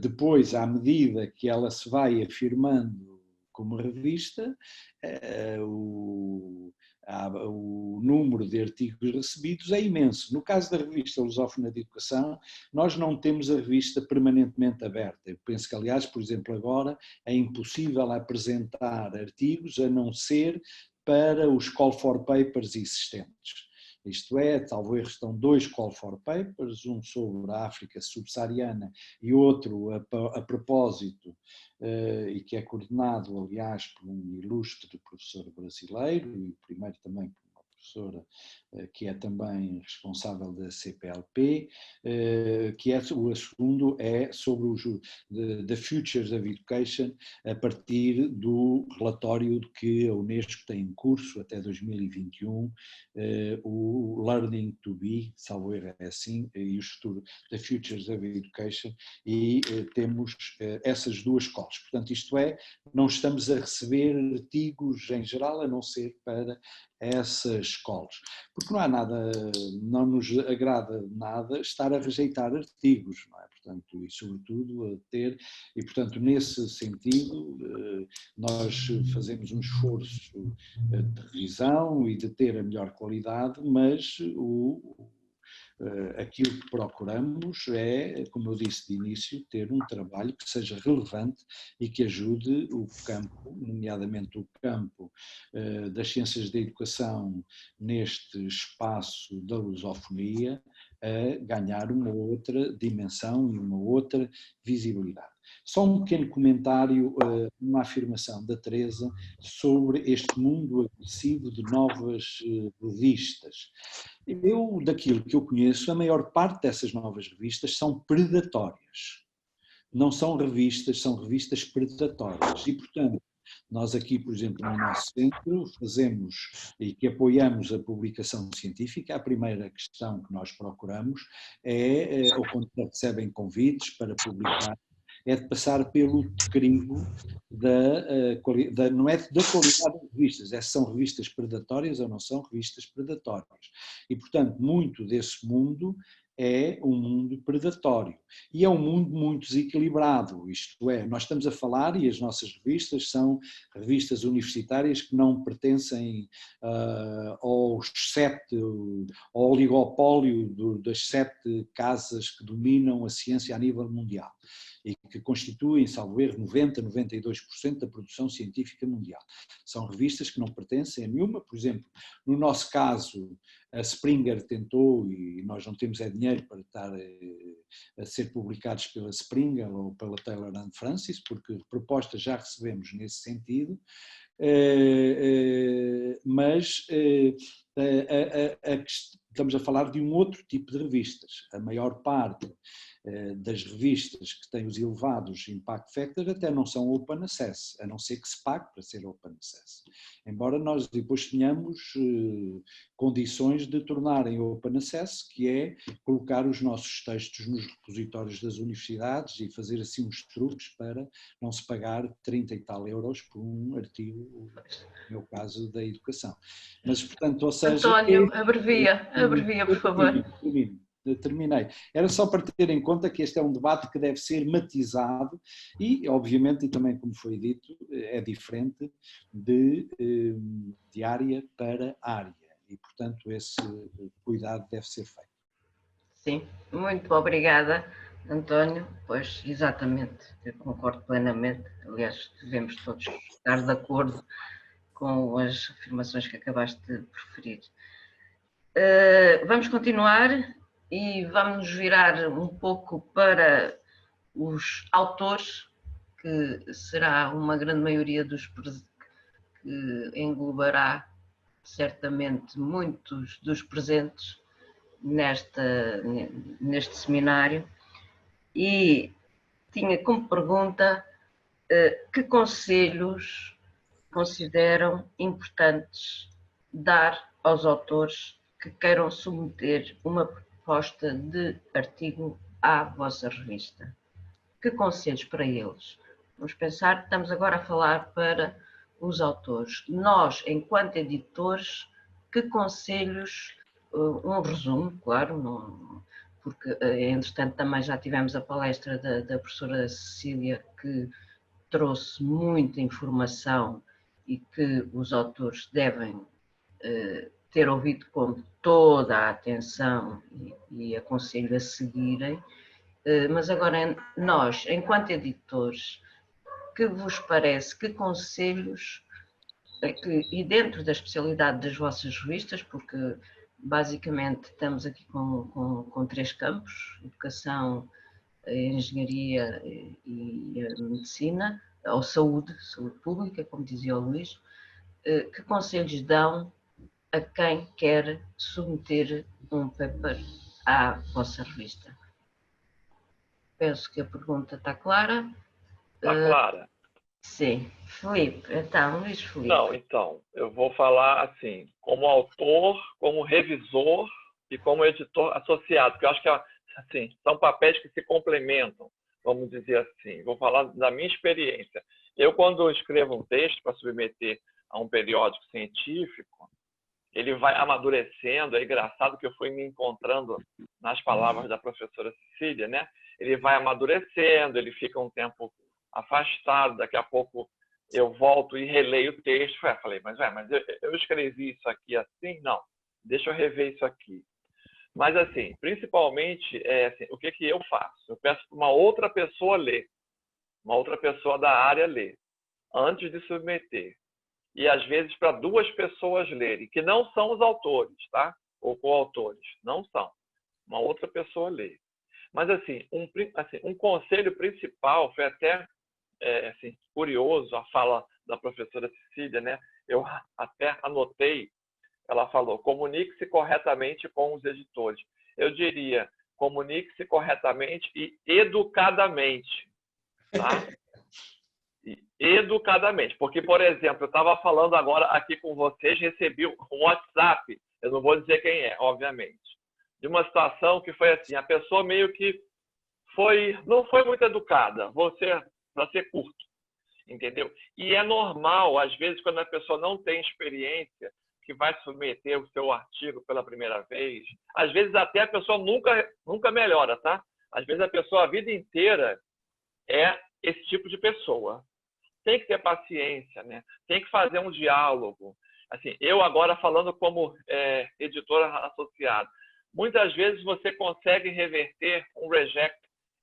Depois, à medida que ela se vai afirmando como revista, o número de artigos recebidos é imenso. No caso da revista Lusófona de Educação, nós não temos a revista permanentemente aberta. Eu penso que, aliás, por exemplo, agora é impossível apresentar artigos a não ser para os call for papers existentes. Isto é, talvez estão 2 call for papers, um sobre a África subsaariana e outro a propósito, e que é coordenado, aliás, por um ilustre professor brasileiro, e o primeiro também por uma professora que é também responsável da CPLP, que é o segundo é sobre os The Futures of Education, a partir do relatório que a Unesco tem em curso até 2021, o Learning to Be, salvo erro é assim, e o futuro The Futures of Education, e temos essas 2 calls. Portanto, isto é, não estamos a receber artigos em geral, a não ser para essas calls. Porque não há nada, não nos agrada nada estar a rejeitar artigos, não é? Portanto, e sobretudo a ter, e portanto nesse sentido nós fazemos um esforço de revisão e de ter a melhor qualidade, mas aquilo que procuramos é, como eu disse de início, ter um trabalho que seja relevante e que ajude o campo, nomeadamente o campo das ciências da educação neste espaço da lusofonia, a ganhar uma outra dimensão e uma outra visibilidade. Só um pequeno comentário, uma afirmação da Teresa sobre este mundo agressivo de novas revistas. Daquilo que eu conheço, a maior parte dessas novas revistas são predatórias. Não são revistas predatórias. E, portanto, nós aqui, por exemplo, no nosso centro, fazemos e que apoiamos a publicação científica. A primeira questão que nós procuramos ou quando recebem convites para publicar, é de passar pelo crivo não é da qualidade das revistas, se são revistas predatórias ou não são revistas predatórias. E, portanto, muito desse mundo é um mundo predatório e é um mundo muito desequilibrado, isto é, nós estamos a falar e as nossas revistas são revistas universitárias que não pertencem ao oligopólio das 7 casas que dominam a ciência a nível mundial e que constituem, salvo erro, 92% da produção científica mundial. São revistas que não pertencem a nenhuma, por exemplo, no nosso caso, a Springer tentou, e nós não temos dinheiro para estar a ser publicados pela Springer ou pela Taylor & Francis, porque propostas já recebemos nesse sentido, mas estamos a falar de um outro tipo de revistas. A maior parte das revistas que têm os elevados impact factors até não são open access, a não ser que se pague para ser open access. Embora nós depois tenhamos condições de tornarem open access, que é colocar os nossos textos nos repositórios das universidades e fazer assim uns truques para não se pagar 30 e tal euros por um artigo, no meu caso, da educação. Mas, portanto, ou seja... António, abrevia, por favor. Terminei. Era só para ter em conta que este é um debate que deve ser matizado e, obviamente, e também como foi dito, é diferente de área para área e, portanto, esse cuidado deve ser feito. Sim, muito obrigada, António. Pois, exatamente, eu concordo plenamente. Aliás, devemos todos estar de acordo com as afirmações que acabaste de proferir. Vamos continuar e vamos nos virar um pouco para os autores, que será uma grande maioria que englobará certamente muitos dos presentes neste seminário, e tinha como pergunta que conselhos consideram importantes dar aos autores que queiram submeter uma proposta de artigo à vossa revista. Que conselhos para eles? Vamos pensar que estamos agora a falar para os autores. Nós, enquanto editores, que conselhos, um resumo, claro, porque entretanto também já tivemos a palestra da professora Cecília, que trouxe muita informação e que os autores devem ter ouvido com toda a atenção e aconselho a seguirem. Mas agora, nós, enquanto editores, que vos parece, que conselhos, e dentro da especialidade das vossas revistas, porque basicamente estamos aqui com 3 campos, educação, a engenharia e a medicina, ou saúde pública, como dizia o Luís, que conselhos dão a quem quer submeter um paper à vossa revista? Penso que a pergunta está clara. Está clara? Sim. Filipe, então, Luís Filipe. Não, então, eu vou falar assim, como autor, como revisor e como editor associado, porque eu acho que assim, são papéis que se complementam, vamos dizer assim. Vou falar da minha experiência. Eu, quando escrevo um texto para submeter a um periódico científico, ele vai amadurecendo. É engraçado que eu fui me encontrando nas palavras da professora Cecília, né? Ele vai amadurecendo, ele fica um tempo afastado, daqui a pouco eu volto e releio o texto. Falei, mas eu escrevi isso aqui assim? Não, deixa eu rever isso aqui. Mas, assim, principalmente, assim, o que eu faço? Eu peço para uma outra pessoa ler, uma outra pessoa da área ler, antes de submeter. E, às vezes, para 2 pessoas lerem, que não são os autores, tá? Ou coautores, não são. Uma outra pessoa lê. Mas, assim, um conselho principal foi até assim, curioso, a fala da professora Cecília, né? Eu até anotei, ela falou, comunique-se corretamente com os editores. Eu diria, comunique-se corretamente e educadamente, tá? Educadamente, porque, por exemplo, eu estava falando agora aqui com vocês, recebi um WhatsApp, eu não vou dizer quem é, obviamente, de uma situação que foi assim, a pessoa meio que não foi muito educada, para ser curto, entendeu? E é normal, às vezes, quando a pessoa não tem experiência, que vai submeter o seu artigo pela primeira vez, às vezes até a pessoa nunca melhora, tá? Às vezes a pessoa a vida inteira é esse tipo de pessoa. Tem que ter paciência, né? Tem que fazer um diálogo. Assim, eu agora falando como editor associado, muitas vezes você consegue reverter um reject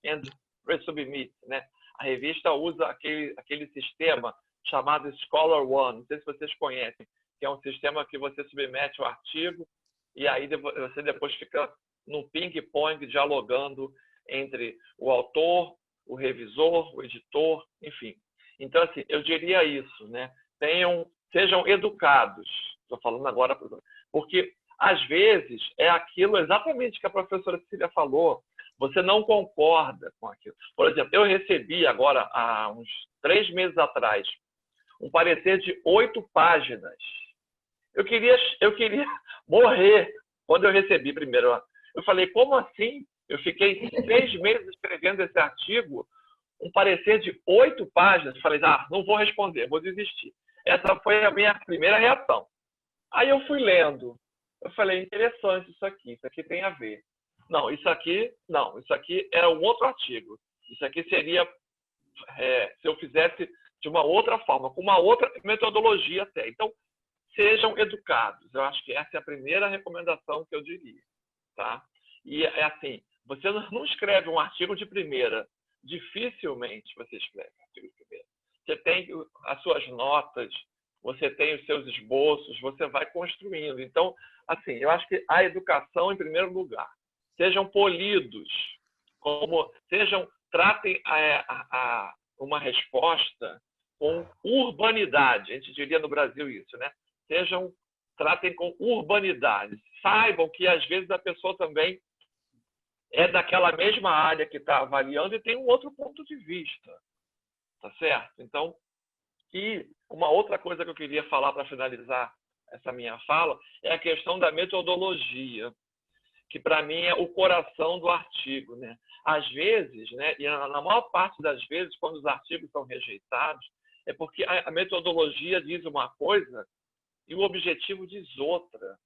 and resubmit, né? A revista usa aquele sistema chamado Scholar One, não sei se vocês conhecem, que é um sistema que você submete o artigo e aí você depois fica num ping-pong dialogando entre o autor, o revisor, o editor, enfim. Então, assim, eu diria isso, né? Sejam educados, estou falando agora, porque às vezes é aquilo exatamente que a professora Cecília falou, você não concorda com aquilo. Por exemplo, eu recebi agora, há uns 3 meses atrás, um parecer de 8 páginas. Eu queria morrer quando eu recebi primeiro. Eu falei, como assim? Eu fiquei 3 meses escrevendo esse artigo, um parecer de 8 páginas. Eu falei, não vou responder, vou desistir. Essa foi a minha primeira reação. Aí eu fui lendo. Eu falei, interessante isso aqui tem a ver. Não, isso aqui é um outro artigo. Isso aqui seria, se eu fizesse de uma outra forma, com uma outra metodologia até. Então, sejam educados. Eu acho que essa é a primeira recomendação que eu diria. Tá? E é assim, você não escreve um artigo de primeira. Dificilmente você escreve um artigo de primeira. Você tem as suas notas, você tem os seus esboços, você vai construindo. Então, assim, eu acho que a educação em primeiro lugar. Sejam polidos, tratem uma resposta com urbanidade. A gente diria no Brasil isso, né? Tratem com urbanidade. Saibam que, às vezes, a pessoa também é daquela mesma área que está avaliando e tem um outro ponto de vista. Tá certo? Então, e uma outra coisa que eu queria falar para finalizar essa minha fala é a questão da metodologia, que para mim é o coração do artigo, né? Às vezes, né, e na maior parte das vezes, quando os artigos são rejeitados, é porque a metodologia diz uma coisa e o objetivo diz outra.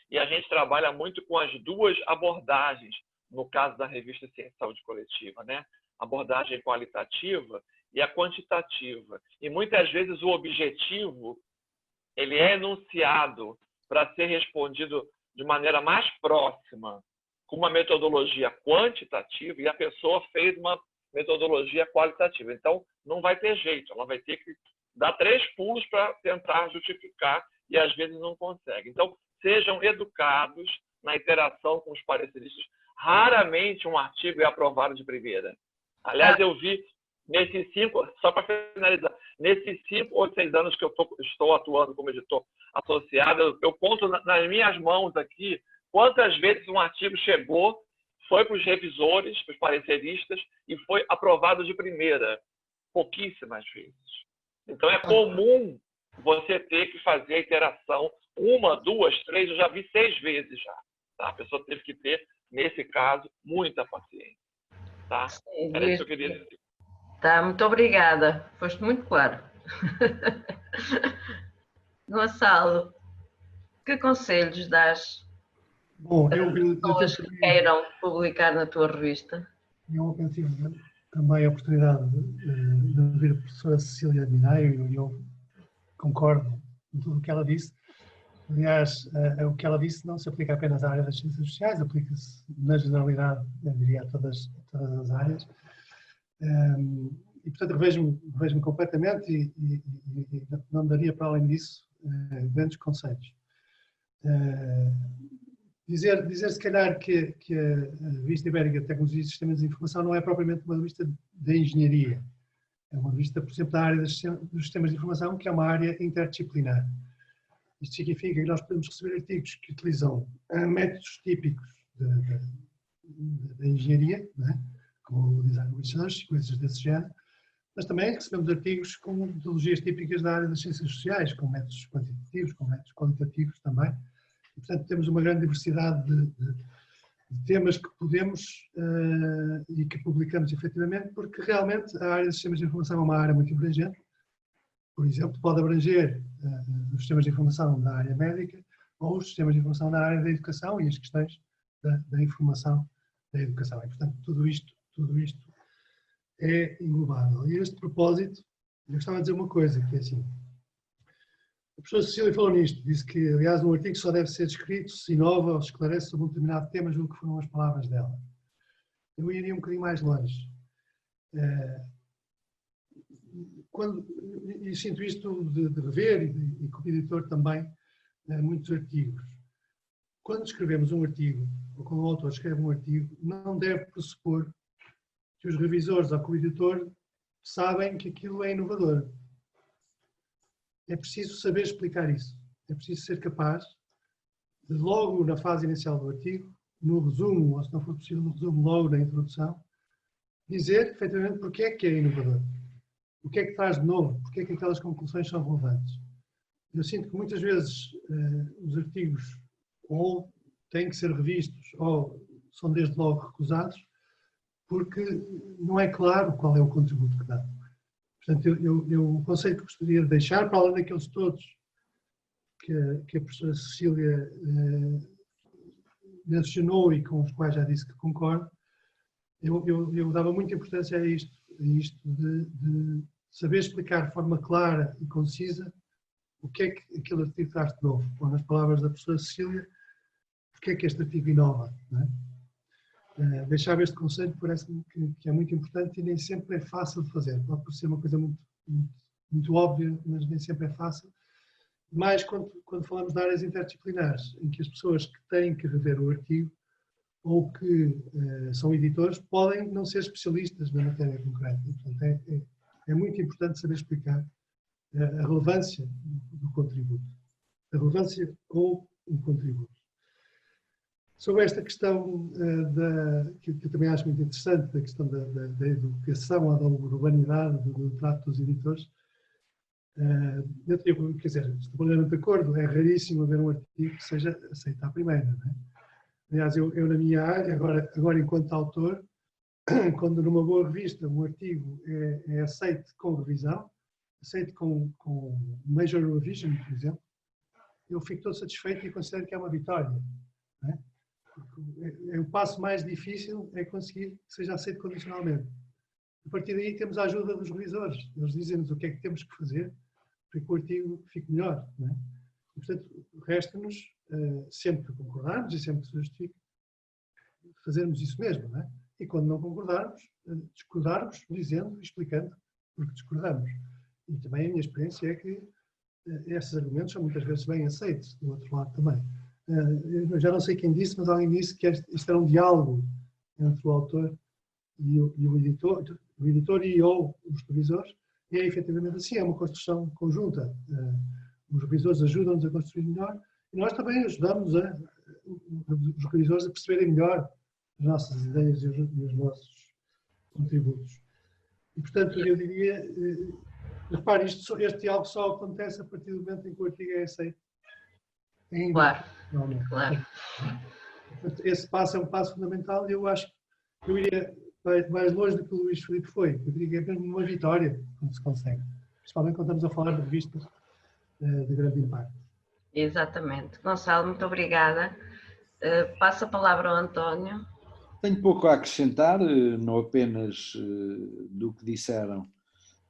E a gente trabalha muito com as 2 abordagens, no caso da revista Ciência e Saúde Coletiva, né? Abordagem qualitativa e a quantitativa. E muitas vezes o objetivo ele é enunciado para ser respondido de maneira mais próxima com uma metodologia quantitativa e a pessoa fez uma metodologia qualitativa. Então, não vai ter jeito, ela vai ter que dar 3 pulos para tentar justificar e às vezes não consegue. Então, sejam educados na interação com os pareceristas. Raramente um artigo é aprovado de primeira. Aliás, eu vi nesses 5, só para finalizar, nesses 5 ou 6 anos que eu estou atuando como editor associado, eu conto nas minhas mãos aqui quantas vezes um artigo chegou, foi para os revisores, para os pareceristas e foi aprovado de primeira. Pouquíssimas vezes. Então, é comum você ter que fazer a interação 1, 2, 3, eu já vi 6 vezes já. Tá? A pessoa teve que ter, nesse caso, muita paciência. Tá? Era isso que eu queria dizer. Tá, muito obrigada. Foste muito claro. Gonçalo, que conselhos dás Bom, às pessoas que queiram publicar na tua revista? Eu tive também a oportunidade de ouvir a professora Cecília Minaio e eu concordo com tudo o que ela disse. Aliás, o que ela disse não se aplica apenas à área das ciências sociais, aplica-se na generalidade, eu diria, a todas as áreas. E, portanto, revejo-me completamente e não daria para além disso grandes conceitos. Dizer se calhar que a Revista Ibérica de Tecnologia e Sistemas de Informação não é propriamente uma revista de engenharia. É uma revista, por exemplo, da área dos sistemas de informação, que é uma área interdisciplinar. Isto significa que nós podemos receber artigos que utilizam métodos típicos da engenharia, não é? Como o design research, coisas desse género, mas também recebemos artigos com metodologias típicas da área das ciências sociais, com métodos quantitativos, com métodos qualitativos também. E, portanto, temos uma grande diversidade de temas que podemos e que publicamos efetivamente, porque realmente a área dos sistemas de informação é uma área muito abrangente. Por exemplo, pode abranger os sistemas de informação da área médica ou os sistemas de informação da área da educação e as questões da informação da educação. E, portanto, tudo isto é englobável. E a este propósito, eu gostava de dizer uma coisa, que é assim, a professora Cecília falou nisto, disse que, aliás, um artigo só deve ser descrito se inova ou se esclarece sobre um determinado tema, julgo que foram as palavras dela. Eu iria um bocadinho mais longe. E sinto isto de rever e como editor também muitos artigos. Quando escrevemos um artigo, ou quando o autor escreve um artigo, não deve pressupor que os revisores ou que o editor sabem que aquilo é inovador. É preciso saber explicar isso. É preciso ser capaz de, logo na fase inicial do artigo, no resumo, ou se não for possível no resumo, logo na introdução, dizer, efetivamente, porque é que é inovador. O que é que traz de novo? Porque é que aquelas conclusões são relevantes? Eu sinto que muitas vezes os artigos ou têm que ser revistos ou são desde logo recusados porque não é claro qual é o contributo que dá. Portanto, o conceito que gostaria de deixar, para além daqueles todos que a professora Cecília mencionou e com os quais já disse que concordo, eu dava muita importância a isto de saber explicar de forma clara e concisa o que é que aquele artigo traz de novo. Ou, nas palavras da professora Cecília, porque é que este artigo inova. Não é? Deixava este conceito, parece-me que é muito importante e nem sempre é fácil de fazer. Pode ser uma coisa muito óbvia, mas nem sempre é fácil. Mas quando falamos de áreas interdisciplinares, em que as pessoas que têm que rever o artigo ou que são editores, podem não ser especialistas na matéria concreta. E, portanto, é muito importante saber explicar a relevância do contributo. A relevância ou o contributo. Sobre esta questão, que eu também acho muito interessante, da questão da educação ou da urbanidade do trato dos editores, quer dizer, estou completamente de acordo, é raríssimo haver um artigo que seja aceito à primeira. Não é? Aliás, eu na minha área, agora enquanto autor, quando numa boa revista um artigo é aceito com revisão, aceito com major revision, por exemplo, eu fico todo satisfeito e considero que é uma vitória. Não é? O passo mais difícil é conseguir que seja aceito condicionalmente. A partir daí temos a ajuda dos revisores. Eles dizem-nos o que é que temos que fazer para que o artigo fique melhor. Não é? E, portanto, resta-nos, sempre que concordarmos e sempre que se justifique, fazermos isso mesmo. Não é? E quando não concordarmos, discordarmos, dizendo, explicando porque discordamos. E também a minha experiência é que esses argumentos são muitas vezes bem aceitos do outro lado também. Eu já não sei quem disse, mas alguém disse que isto era um diálogo entre o autor e o editor e ou os revisores. E é efetivamente assim, é uma construção conjunta. Os revisores ajudam-nos a construir melhor e nós também ajudamos os revisores a perceberem melhor as nossas ideias e os nossos contributos. E, portanto, eu diria, repare, este diálogo só acontece a partir do momento em que o artigo é aceito. Claro, não. claro. Portanto, esse passo é um passo fundamental e eu acho que eu iria mais longe do que o Luís Filipe foi. Eu diria que é mesmo uma vitória quando se consegue. Principalmente quando estamos a falar de revistas de grande impacto. Exatamente. Gonçalo, muito obrigada. Passo a palavra ao António. Tenho pouco a acrescentar, não apenas do que disseram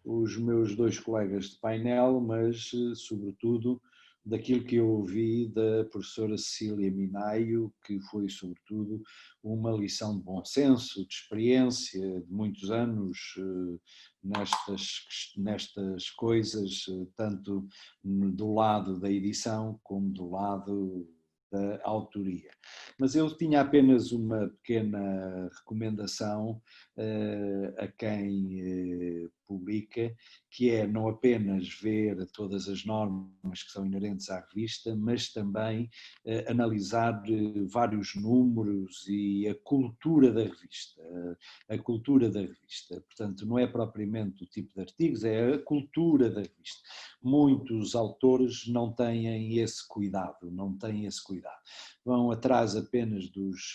os meus dois colegas de painel, mas sobretudo daquilo que eu ouvi da professora Cecília Minaio, que foi sobretudo uma lição de bom senso, de experiência, de muitos anos nestas coisas, tanto do lado da edição como do lado da autoria. Mas eu tinha apenas uma pequena recomendação a quem publica, que é não apenas ver todas as normas que são inerentes à revista, mas também analisar vários números e a cultura da revista. A cultura da revista. Portanto, não é propriamente o tipo de artigos, é a cultura da revista. Muitos autores não têm esse cuidado, Vão atrás apenas dos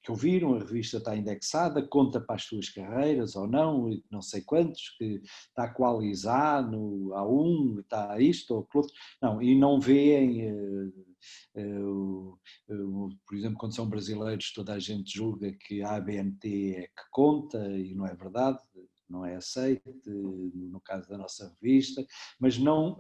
que ouviram, a revista está indexada, conta para as suas carreiras ou não sei quantos, que está qualizar no A1, está isto ou aquilo outro. Não, e não veem, por exemplo, quando são brasileiros, toda a gente julga que a ABNT é que conta e não é verdade. Não é aceite, no caso da nossa revista, mas não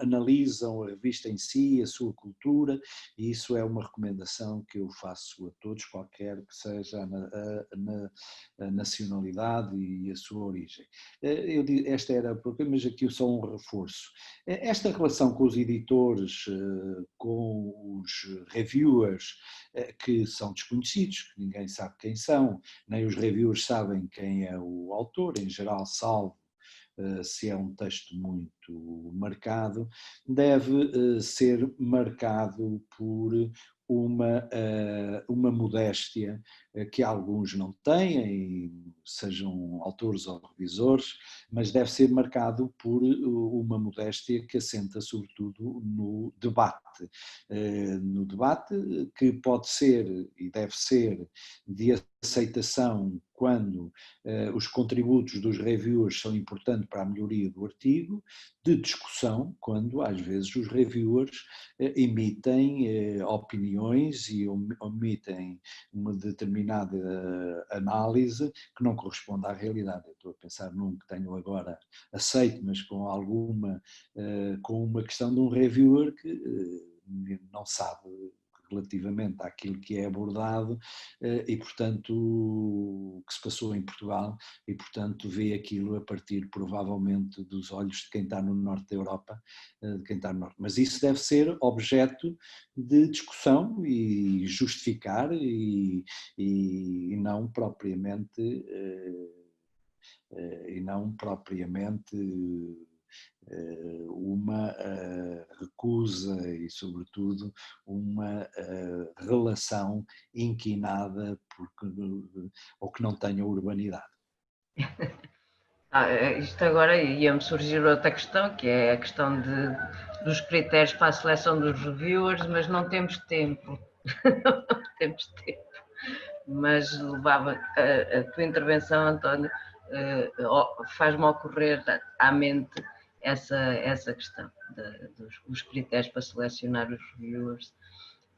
analisam a revista em si, a sua cultura, e isso é uma recomendação que eu faço a todos, qualquer que seja a nacionalidade e a sua origem. Esta era a problema, mas aqui só um reforço. Esta relação com os editores, com os reviewers, que são desconhecidos, que ninguém sabe quem são, nem os reviewers sabem quem é o autor, em geral, salvo se é um texto muito marcado, deve ser marcado por uma modéstia que alguns não têm, sejam autores ou revisores, mas deve ser marcado por uma modéstia que assenta sobretudo no debate que pode ser e deve ser de aceitação quando os contributos dos reviewers são importantes para a melhoria do artigo, de discussão quando às vezes os reviewers emitem opiniões e omitem uma determinada análise que não corresponde à realidade. Eu estou a pensar num que tenho agora aceito, mas com uma questão de um reviewer que não sabe relativamente àquilo que é abordado e, portanto, que se passou em Portugal e, portanto, vê aquilo a partir, provavelmente, dos olhos de quem está no norte da Europa, Mas isso deve ser objeto de discussão e justificar e não propriamente uma recusa e, sobretudo, uma relação inquinada ou que não tenha urbanidade. Isto agora ia-me surgir outra questão, que é a questão dos critérios para a seleção dos reviewers, mas não temos tempo. Não temos tempo. Mas levava a tua intervenção, António, faz-me ocorrer à mente essa questão dos critérios para selecionar os reviewers.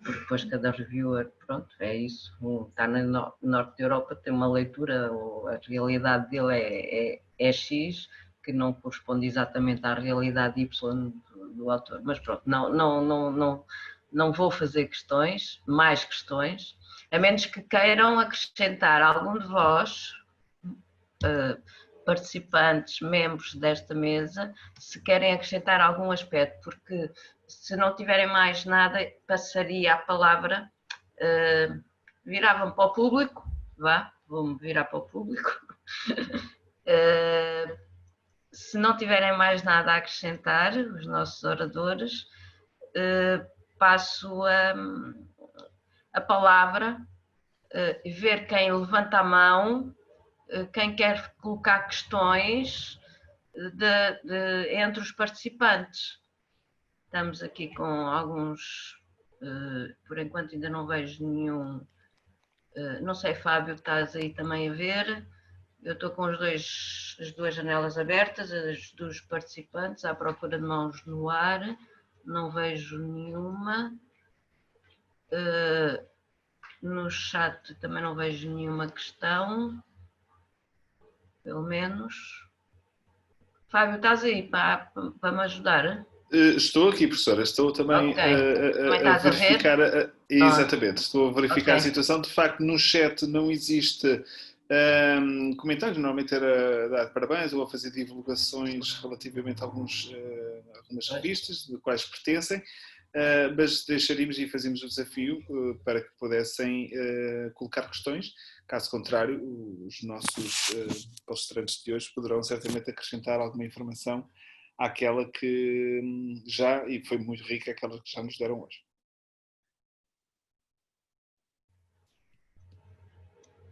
porque depois cada reviewer, pronto, é isso, está no norte da Europa, tem uma leitura, ou a realidade dele é X, que não corresponde exatamente à realidade Y do autor, mas pronto, não vou fazer mais questões, a menos que queiram acrescentar algum de vós, participantes, membros desta mesa, se querem acrescentar algum aspecto, porque se não tiverem mais nada, passaria a palavra, viravam para o público, vou-me virar para o público. Se não tiverem mais nada a acrescentar, os nossos oradores, passo a palavra e ver quem levanta a mão, quem quer colocar questões entre os participantes. Estamos aqui com alguns, por enquanto ainda não vejo nenhum, não sei, Fábio, estás aí também a ver, eu estou com as duas janelas abertas, as dos participantes, à procura de mãos no ar, não vejo nenhuma, no chat também não vejo nenhuma questão, pelo menos. Fábio, estás aí para me ajudar? Estou aqui, professora, estou também a verificar, exatamente, estou a verificar a situação. De facto, no chat não existe comentários, normalmente era dar parabéns ou a fazer divulgações relativamente a algumas revistas de quais pertencem, mas deixaríamos e fazíamos o desafio para que pudessem colocar questões. Caso contrário, os nossos palestrantes de hoje poderão certamente acrescentar alguma informação àquela que já, e foi muito rica, aquela que já nos deram hoje.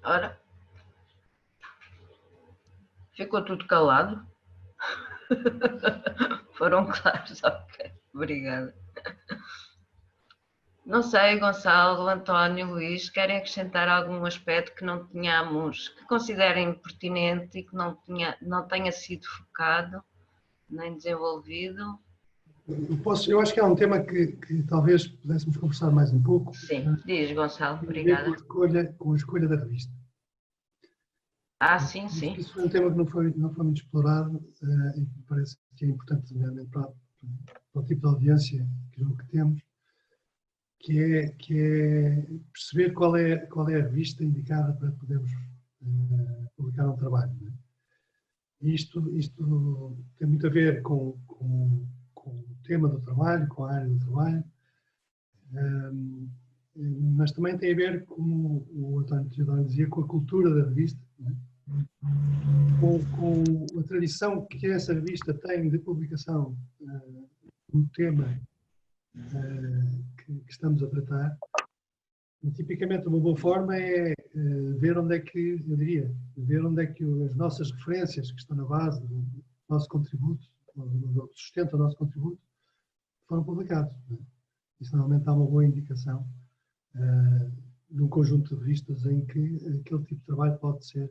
Ora, ficou tudo calado? Foram claros, ok, obrigada. Não sei, Gonçalo, António, Luís, querem acrescentar algum aspecto que não tínhamos, que considerem pertinente e que não tenha sido focado nem desenvolvido? Eu acho que é um tema que talvez pudéssemos conversar mais um pouco. Sim, diz, Gonçalo, obrigada. Com a escolha da revista. Sim. Isso foi um tema que não foi muito explorado e me parece que é importante, realmente, para o tipo de audiência que temos, que é perceber qual é a revista indicada para podermos publicar um trabalho. Não é? E isto tem muito a ver com o tema do trabalho, com a área do trabalho, mas também tem a ver, como o António Teodoro dizia, com a cultura da revista, não é? Com a tradição que essa revista tem de publicação no tema que estamos a tratar. E, tipicamente, uma boa forma é ver onde é que, eu diria, ver onde é que as nossas referências que estão na base do nosso contributo, do que sustenta o nosso contributo, foram publicados. Isso normalmente dá uma boa indicação de um conjunto de revistas em que aquele tipo de trabalho pode ser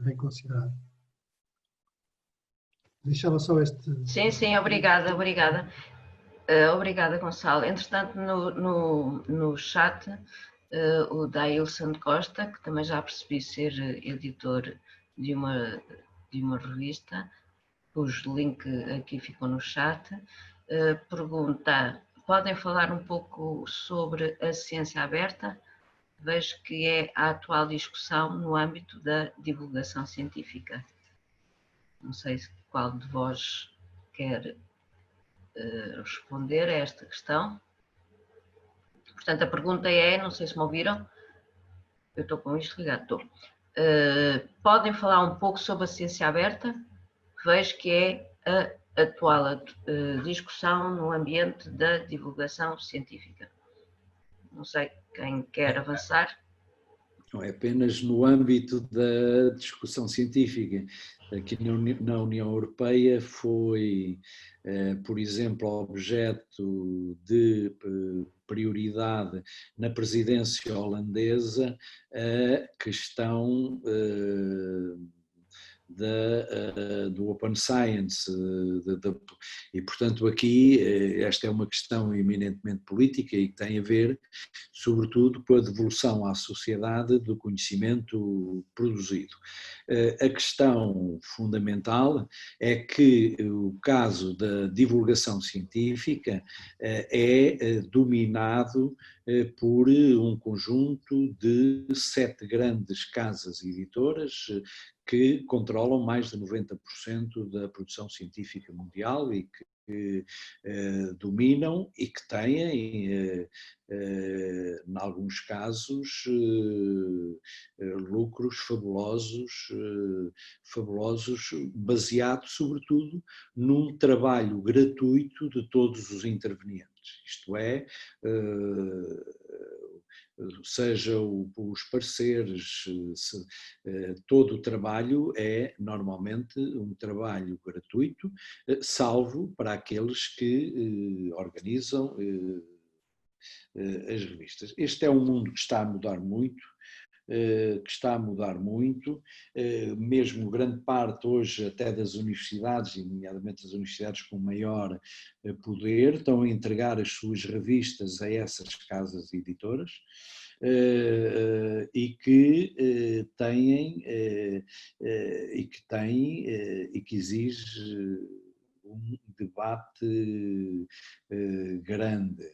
bem considerado. Deixava só este... Sim, obrigada. Obrigada, Gonçalo. Entretanto, no chat, o Dailson Costa, que também já percebi ser editor de uma revista, cujo link aqui ficou no chat, pergunta: podem falar um pouco sobre a ciência aberta? Vejo que é a atual discussão no âmbito da divulgação científica. Não sei qual de vós quer responder a esta questão. Portanto, a pergunta é, não sei se me ouviram, eu estou com isto ligado, estou. Podem falar um pouco sobre a ciência aberta? Vejo que é a atual discussão no ambiente da divulgação científica. Não sei quem quer avançar. Não é apenas no âmbito da discussão científica. Aqui na União Europeia foi, por exemplo, objeto de prioridade na presidência holandesa a questão do Open Science, e portanto aqui esta é uma questão eminentemente política e que tem a ver sobretudo com a devolução à sociedade do conhecimento produzido. A questão fundamental é que o caso da divulgação científica é dominado por um conjunto de 7 grandes casas editoras que controlam mais de 90% da produção científica mundial e que dominam e que têm, em alguns casos, lucros fabulosos, baseados sobretudo num trabalho gratuito de todos os intervenientes. Isto é, seja os pareceres, todo o trabalho é normalmente um trabalho gratuito, salvo para aqueles que organizam as revistas. Este é um mundo que está a mudar muito, mesmo grande parte hoje até das universidades, e nomeadamente as universidades com maior poder, estão a entregar as suas revistas a essas casas editoras e que exige um debate grande.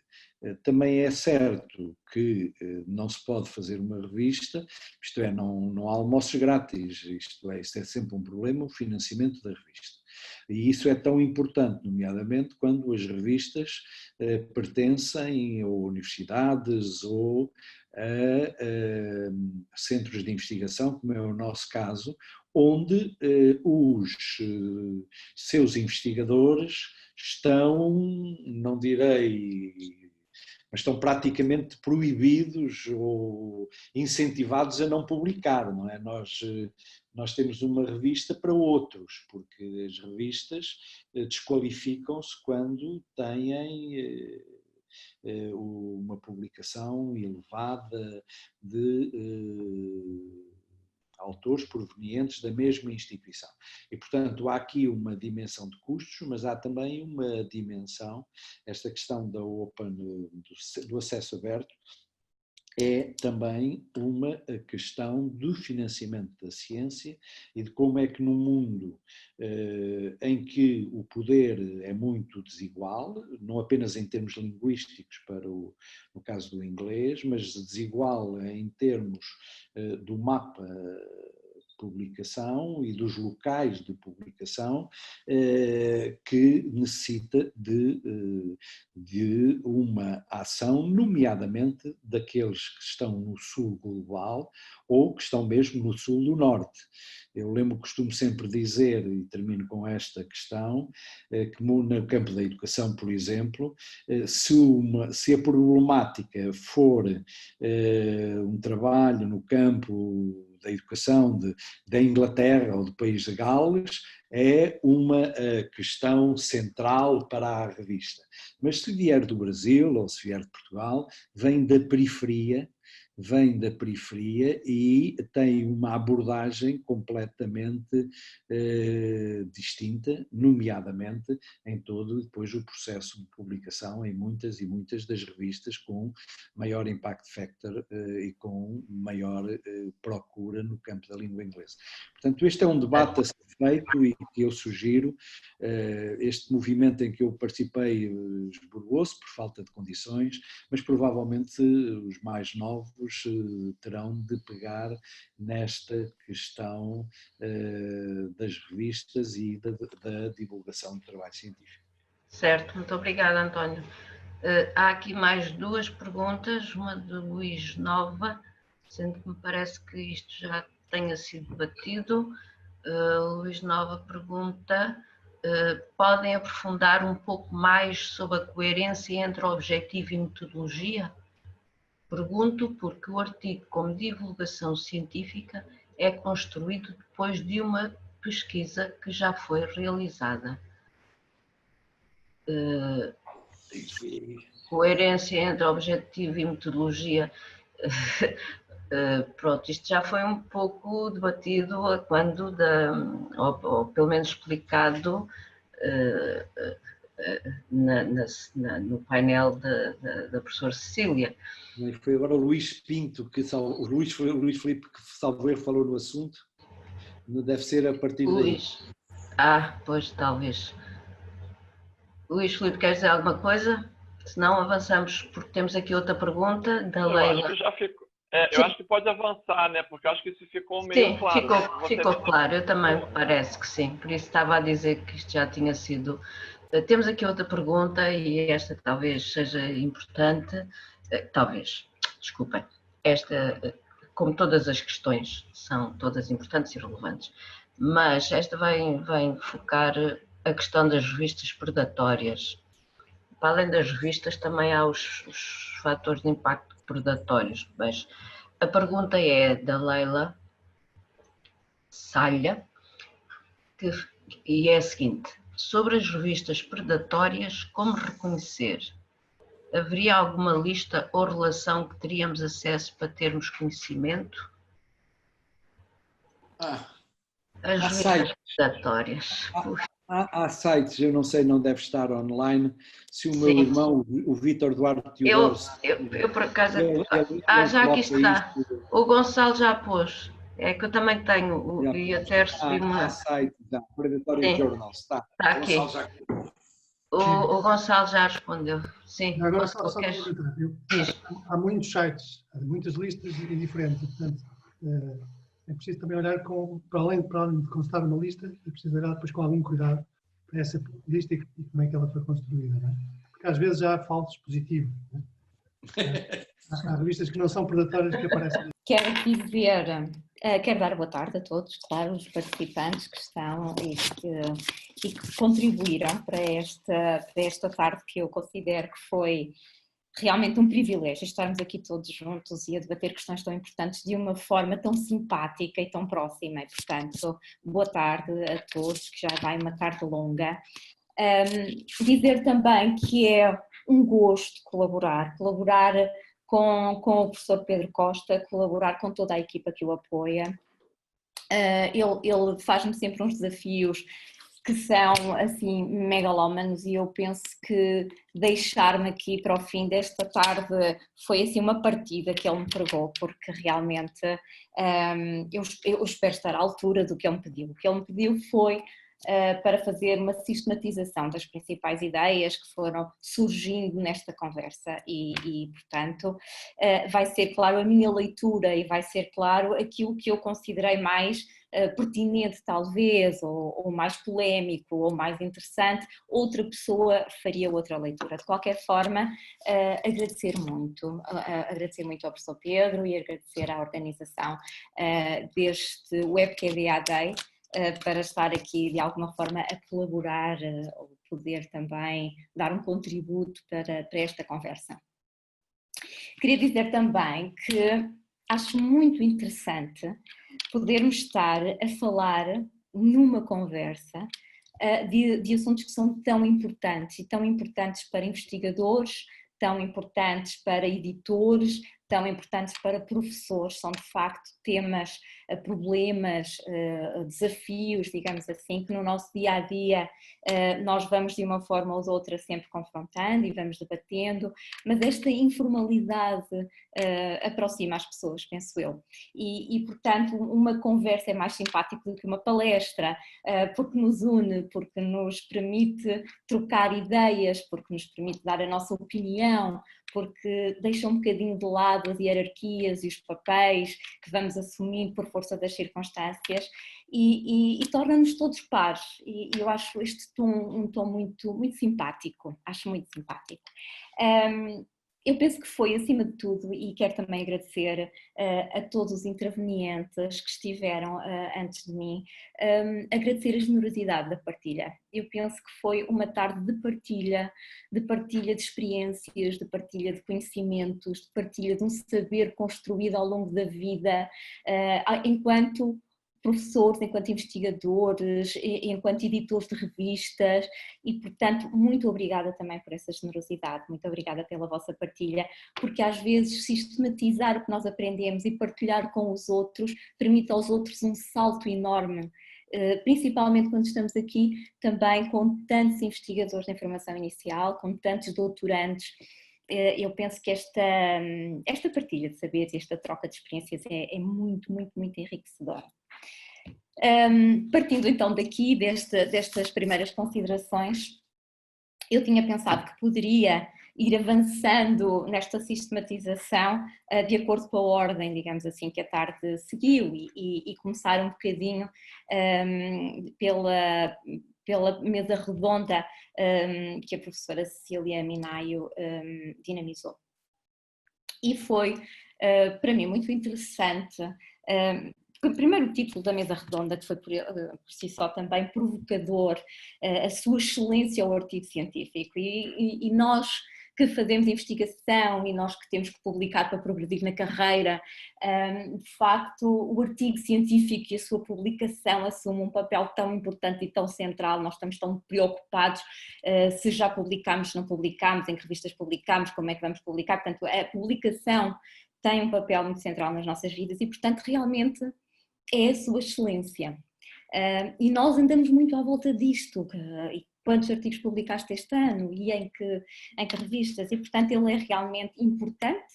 Também é certo que não se pode fazer uma revista, isto é, não há almoços grátis, isto é sempre um problema, o financiamento da revista. E isso é tão importante, nomeadamente quando as revistas pertencem a universidades ou a centros de investigação, como é o nosso caso, onde os seus investigadores estão, não direi, mas estão praticamente proibidos ou incentivados a não publicar, não é? Nós temos uma revista para outros, porque as revistas desqualificam-se quando têm uma publicação elevada de autores provenientes da mesma instituição. E, portanto, há aqui uma dimensão de custos, mas há também uma dimensão, esta questão da do acesso aberto, é também uma questão do financiamento da ciência e de como é que num mundo em que o poder é muito desigual, não apenas em termos linguísticos no caso do inglês, mas desigual em termos do mapa publicação e dos locais de publicação, que necessita de uma ação, nomeadamente daqueles que estão no sul global ou que estão mesmo no sul do norte. Eu costumo sempre dizer, e termino com esta questão, que no campo da educação, por exemplo, se a problemática for um trabalho no campo da educação da Inglaterra ou do país de Gales, é uma questão central para a revista. Mas se vier do Brasil ou se vier de Portugal, vem da periferia e tem uma abordagem completamente distinta, nomeadamente em todo depois o processo de publicação em muitas e muitas das revistas com maior impact factor e com maior procura no campo da língua inglesa. Portanto, este é um debate a ser feito e que eu sugiro. Este movimento em que eu participei esburgou-se por falta de condições, mas provavelmente os mais novos terão de pegar nesta questão das revistas e da divulgação do trabalho científico. Certo, muito obrigada, António. Há aqui mais 2 perguntas, uma de Luís Nova, sendo que me parece que isto já tenha sido debatido. Luís Nova pergunta: podem aprofundar um pouco mais sobre a coerência entre objetivo e metodologia? Pergunto porque o artigo como divulgação científica é construído depois de uma pesquisa que já foi realizada. Coerência entre objetivo e metodologia. Pronto, isto já foi um pouco debatido quando, ou pelo menos explicado no painel da professora Cecília. Foi agora o Luís Pinto, o Luís Filipe que salvo erro falou no assunto, deve ser a partir daí. Pois, talvez. Luís Filipe, queres dizer alguma coisa? Se não, avançamos, porque temos aqui outra pergunta da Leila. Acho que já ficou. Eu acho que pode avançar, né? Porque eu acho que isso ficou meio claro. Ficou claro, eu também parece que sim. Por isso estava a dizer que isto já tinha sido. Temos aqui outra pergunta e esta talvez seja importante. Desculpem. Esta, como todas as questões, são todas importantes e relevantes, mas esta vem focar a questão das revistas predatórias. Para além das revistas, também há os fatores de impacto predatórios. Mas a pergunta é da Leila Salha, e é a seguinte: sobre as revistas predatórias, como reconhecer? Haveria alguma lista ou relação que teríamos acesso para termos conhecimento? As revistas predatórias. Há sites, eu não sei, não deve estar online. Se o meu irmão, o Vítor Duarte Teodoro... Eu por acaso... já aqui está. O Gonçalo já pôs. É que eu também tenho, e até recebi uma... Há site, Predatório Journal, está. Aqui. O Gonçalo já respondeu. Sim. Agora só há muitos sites, há muitas listas diferentes, portanto... É preciso também olhar para além de constar uma lista, é preciso olhar depois com algum cuidado para essa lista e como é que ela foi construída, não é? Porque às vezes já há falsos positivos. Não é? Há revistas que não são predatórias que aparecem. Quero dar boa tarde a todos, claro, os participantes que estão e que contribuíram para esta tarde, que eu considero que foi realmente um privilégio estarmos aqui todos juntos e a debater questões tão importantes de uma forma tão simpática e tão próxima. E, portanto, boa tarde a todos, que já vai uma tarde longa. Dizer também que é um gosto colaborar com o professor Pedro Costa, colaborar com toda a equipa que o apoia. Ele faz-me sempre uns desafios que são assim megalómanos, e eu penso que deixar-me aqui para o fim desta tarde foi assim uma partida que ele me pregou, porque realmente eu espero estar à altura do que ele me pediu. O que ele me pediu foi para fazer uma sistematização das principais ideias que foram surgindo nesta conversa e portanto, vai ser claro a minha leitura e vai ser claro aquilo que eu considerei mais pertinente talvez, ou mais polémico, ou mais interessante. Outra pessoa faria outra leitura. De qualquer forma, agradecer muito ao professor Pedro e agradecer à organização deste WebQDA Day, para estar aqui de alguma forma a colaborar ou poder também dar um contributo para esta conversa. Queria dizer também que acho muito interessante podermos estar a falar numa conversa de assuntos que são tão importantes, e tão importantes para investigadores, tão importantes para editores, tão importantes para professores. São de facto temas, problemas, desafios, digamos assim, que no nosso dia a dia nós vamos de uma forma ou de outra sempre confrontando e vamos debatendo, mas esta informalidade aproxima as pessoas, penso eu, e portanto uma conversa é mais simpática do que uma palestra, porque nos une, porque nos permite trocar ideias, porque nos permite dar a nossa opinião, porque deixa um bocadinho de lado as hierarquias e os papéis que vamos assumindo por força das circunstâncias e torna-nos todos pares, e eu acho este tom um tom muito, muito simpático, acho muito simpático. Eu penso que foi, acima de tudo, e quero também agradecer a todos os intervenientes que estiveram antes de mim, agradecer a generosidade da partilha. Eu penso que foi uma tarde de partilha de experiências, de partilha de conhecimentos, de partilha de um saber construído ao longo da vida, enquanto professores, enquanto investigadores, enquanto editores de revistas e, portanto, muito obrigada também por essa generosidade, muito obrigada pela vossa partilha, porque às vezes sistematizar o que nós aprendemos e partilhar com os outros permite aos outros um salto enorme, principalmente quando estamos aqui também com tantos investigadores de informação inicial, com tantos doutorandos. Eu penso que esta partilha de saberes e esta troca de experiências é muito, muito, muito enriquecedora. Partindo então daqui, destas primeiras considerações, eu tinha pensado que poderia ir avançando nesta sistematização de acordo com a ordem, digamos assim, que a tarde seguiu e começar um bocadinho pela mesa redonda que a professora Cecília Minaio dinamizou. E foi, para mim, muito interessante. Primeiro, o título da mesa redonda, que foi por si só também provocador, a sua excelência ao artigo científico. E nós que fazemos investigação e nós que temos que publicar para progredir na carreira, de facto, o artigo científico e a sua publicação assumem um papel tão importante e tão central. Nós estamos tão preocupados se já publicamos, se não publicamos, em que revistas publicamos, como é que vamos publicar. Portanto, a publicação tem um papel muito central nas nossas vidas e, portanto, realmente é a sua excelência. E nós andamos muito à volta disto. Quantos artigos publicaste este ano e em que revistas? E, portanto, ele é realmente importante,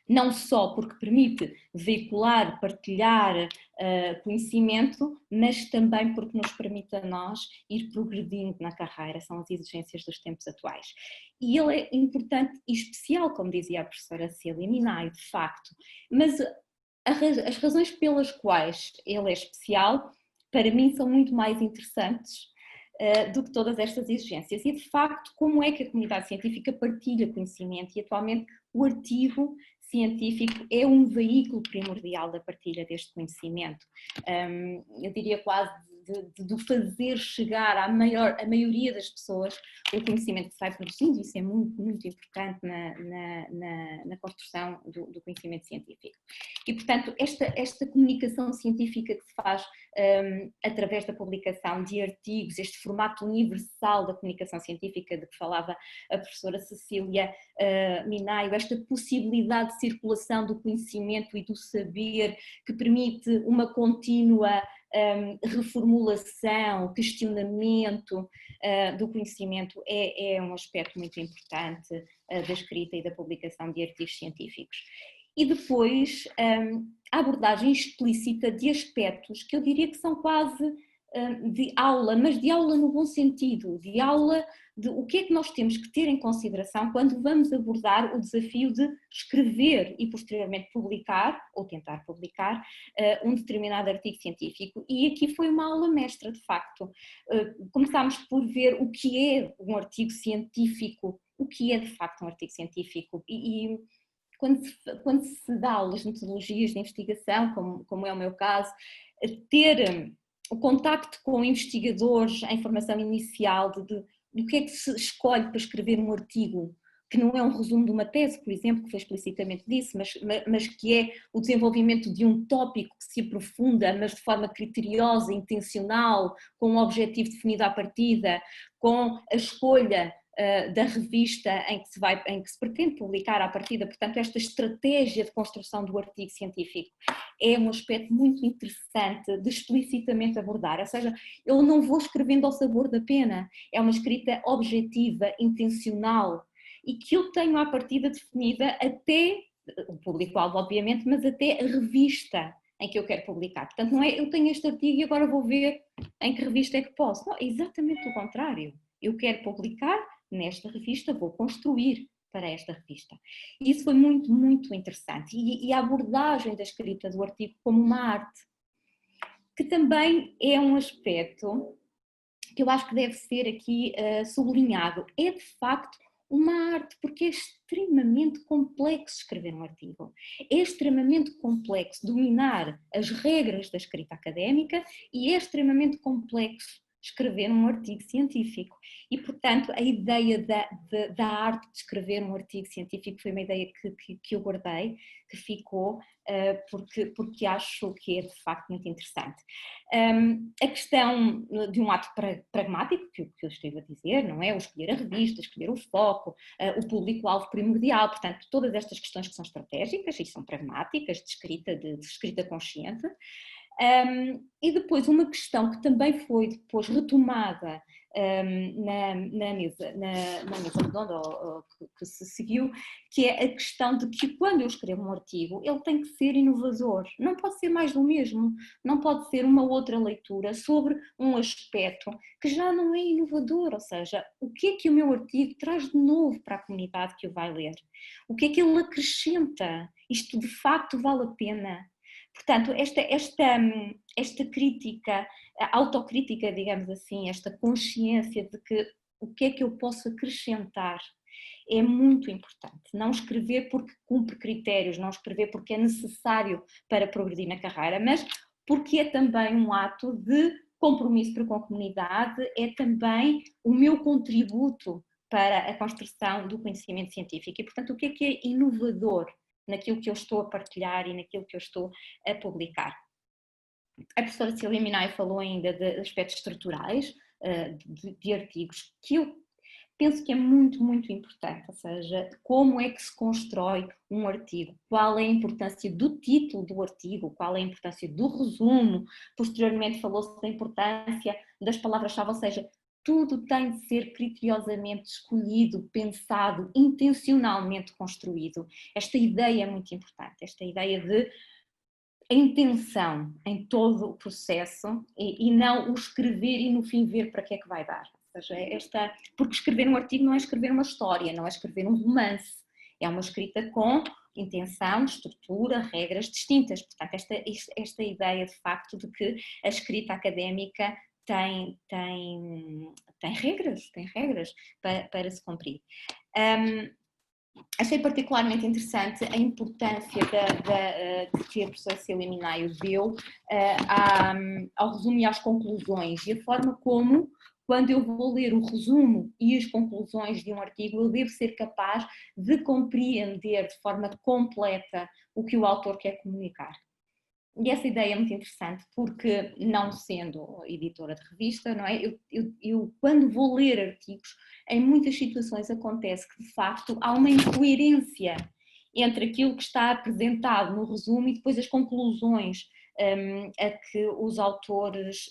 não só porque permite veicular, partilhar conhecimento, mas também porque nos permite a nós ir progredindo na carreira, são as exigências dos tempos atuais. E ele é importante e especial, como dizia a professora Cecília Minaio, de facto, mas as razões pelas quais ele é especial, para mim, são muito mais interessantes do que todas estas exigências. E, de facto, como é que a comunidade científica partilha conhecimento? E, atualmente, o artigo científico é um veículo primordial da partilha deste conhecimento. Eu diria quase de fazer chegar à maioria das pessoas o conhecimento que se vai produzindo. Isso é muito, muito importante na construção do conhecimento científico. E, portanto, esta comunicação científica que se faz através da publicação de artigos, este formato universal da comunicação científica de que falava a professora Cecília Minaio, esta possibilidade de circulação do conhecimento e do saber que permite uma contínua reformulação, questionamento do conhecimento é um aspecto muito importante da escrita e da publicação de artigos científicos. E depois a abordagem explícita de aspectos que eu diria que são quase de aula, mas de aula no bom sentido, de aula de o que é que nós temos que ter em consideração quando vamos abordar o desafio de escrever e posteriormente publicar, ou tentar publicar, um determinado artigo científico. E aqui foi uma aula mestra, de facto. Começámos por ver o que é um artigo científico, o que é de facto um artigo científico e quando se dá aulas de metodologias de investigação, como é o meu caso, ter o contacto com investigadores em formação inicial do que é que se escolhe para escrever um artigo, que não é um resumo de uma tese, por exemplo, que foi explicitamente disso, mas que é o desenvolvimento de um tópico que se aprofunda, mas de forma criteriosa, intencional, com um objetivo definido à partida, com a escolha da revista em que se pretende publicar à partida. Portanto, esta estratégia de construção do artigo científico é um aspecto muito interessante de explicitamente abordar, ou seja, eu não vou escrevendo ao sabor da pena, é uma escrita objetiva, intencional, e que eu tenho à partida definida até, o público-alvo obviamente, mas até a revista em que eu quero publicar. Portanto, não é eu tenho este artigo e agora vou ver em que revista é que posso. Não, é exatamente o contrário. Eu quero publicar nesta revista, vou construir para esta revista. E isso foi muito, muito interessante. E a abordagem da escrita do artigo como uma arte, que também é um aspecto que eu acho que deve ser aqui sublinhado. É de facto uma arte, porque é extremamente complexo escrever um artigo. É extremamente complexo dominar as regras da escrita académica e é extremamente complexo escrever um artigo científico. E, portanto, a ideia da arte de escrever um artigo científico foi uma ideia que eu guardei, que ficou, porque acho que é de facto muito interessante. A questão de um ato pragmático, que eu estive a dizer, não é? O escolher a revista, escolher o foco, o público-alvo primordial, portanto, todas estas questões que são estratégicas e são pragmáticas, de escrita consciente. E depois uma questão que também foi depois retomada na mesa redonda que se seguiu, que é a questão de que quando eu escrevo um artigo, ele tem que ser inovador, não pode ser mais do mesmo, não pode ser uma outra leitura sobre um aspecto que já não é inovador, ou seja, o que é que o meu artigo traz de novo para a comunidade que o vai ler? O que é que ele acrescenta? Isto de facto vale a pena? Portanto, esta crítica, a autocrítica, digamos assim, esta consciência de que o que é que eu posso acrescentar é muito importante. Não escrever porque cumpre critérios, não escrever porque é necessário para progredir na carreira, mas porque é também um ato de compromisso para com a comunidade, é também o meu contributo para a construção do conhecimento científico. E, portanto, o que é inovador naquilo que eu estou a partilhar e naquilo que eu estou a publicar. A professora Cília Minay falou ainda de aspectos estruturais de artigos, que eu penso que é muito, muito importante, ou seja, como é que se constrói um artigo, qual é a importância do título do artigo, qual é a importância do resumo, posteriormente falou-se da importância das palavras-chave, ou seja, tudo tem de ser criteriosamente escolhido, pensado, intencionalmente construído. Esta ideia é muito importante, esta ideia de a intenção em todo o processo e não o escrever e no fim ver para que é que vai dar. Ou seja, porque escrever um artigo não é escrever uma história, não é escrever um romance, é uma escrita com intenção, estrutura, regras distintas. Portanto, esta ideia de facto de que a escrita académica tem regras para se cumprir. Achei particularmente interessante a importância que a professora Cília Minay deu ao resumo e às conclusões, e a forma como, quando eu vou ler o resumo e as conclusões de um artigo, eu devo ser capaz de compreender de forma completa o que o autor quer comunicar. E essa ideia é muito interessante porque, não sendo editora de revista, não é? Eu quando vou ler artigos, em muitas situações acontece que de facto há uma incoerência entre aquilo que está apresentado no resumo e depois as conclusões a que os autores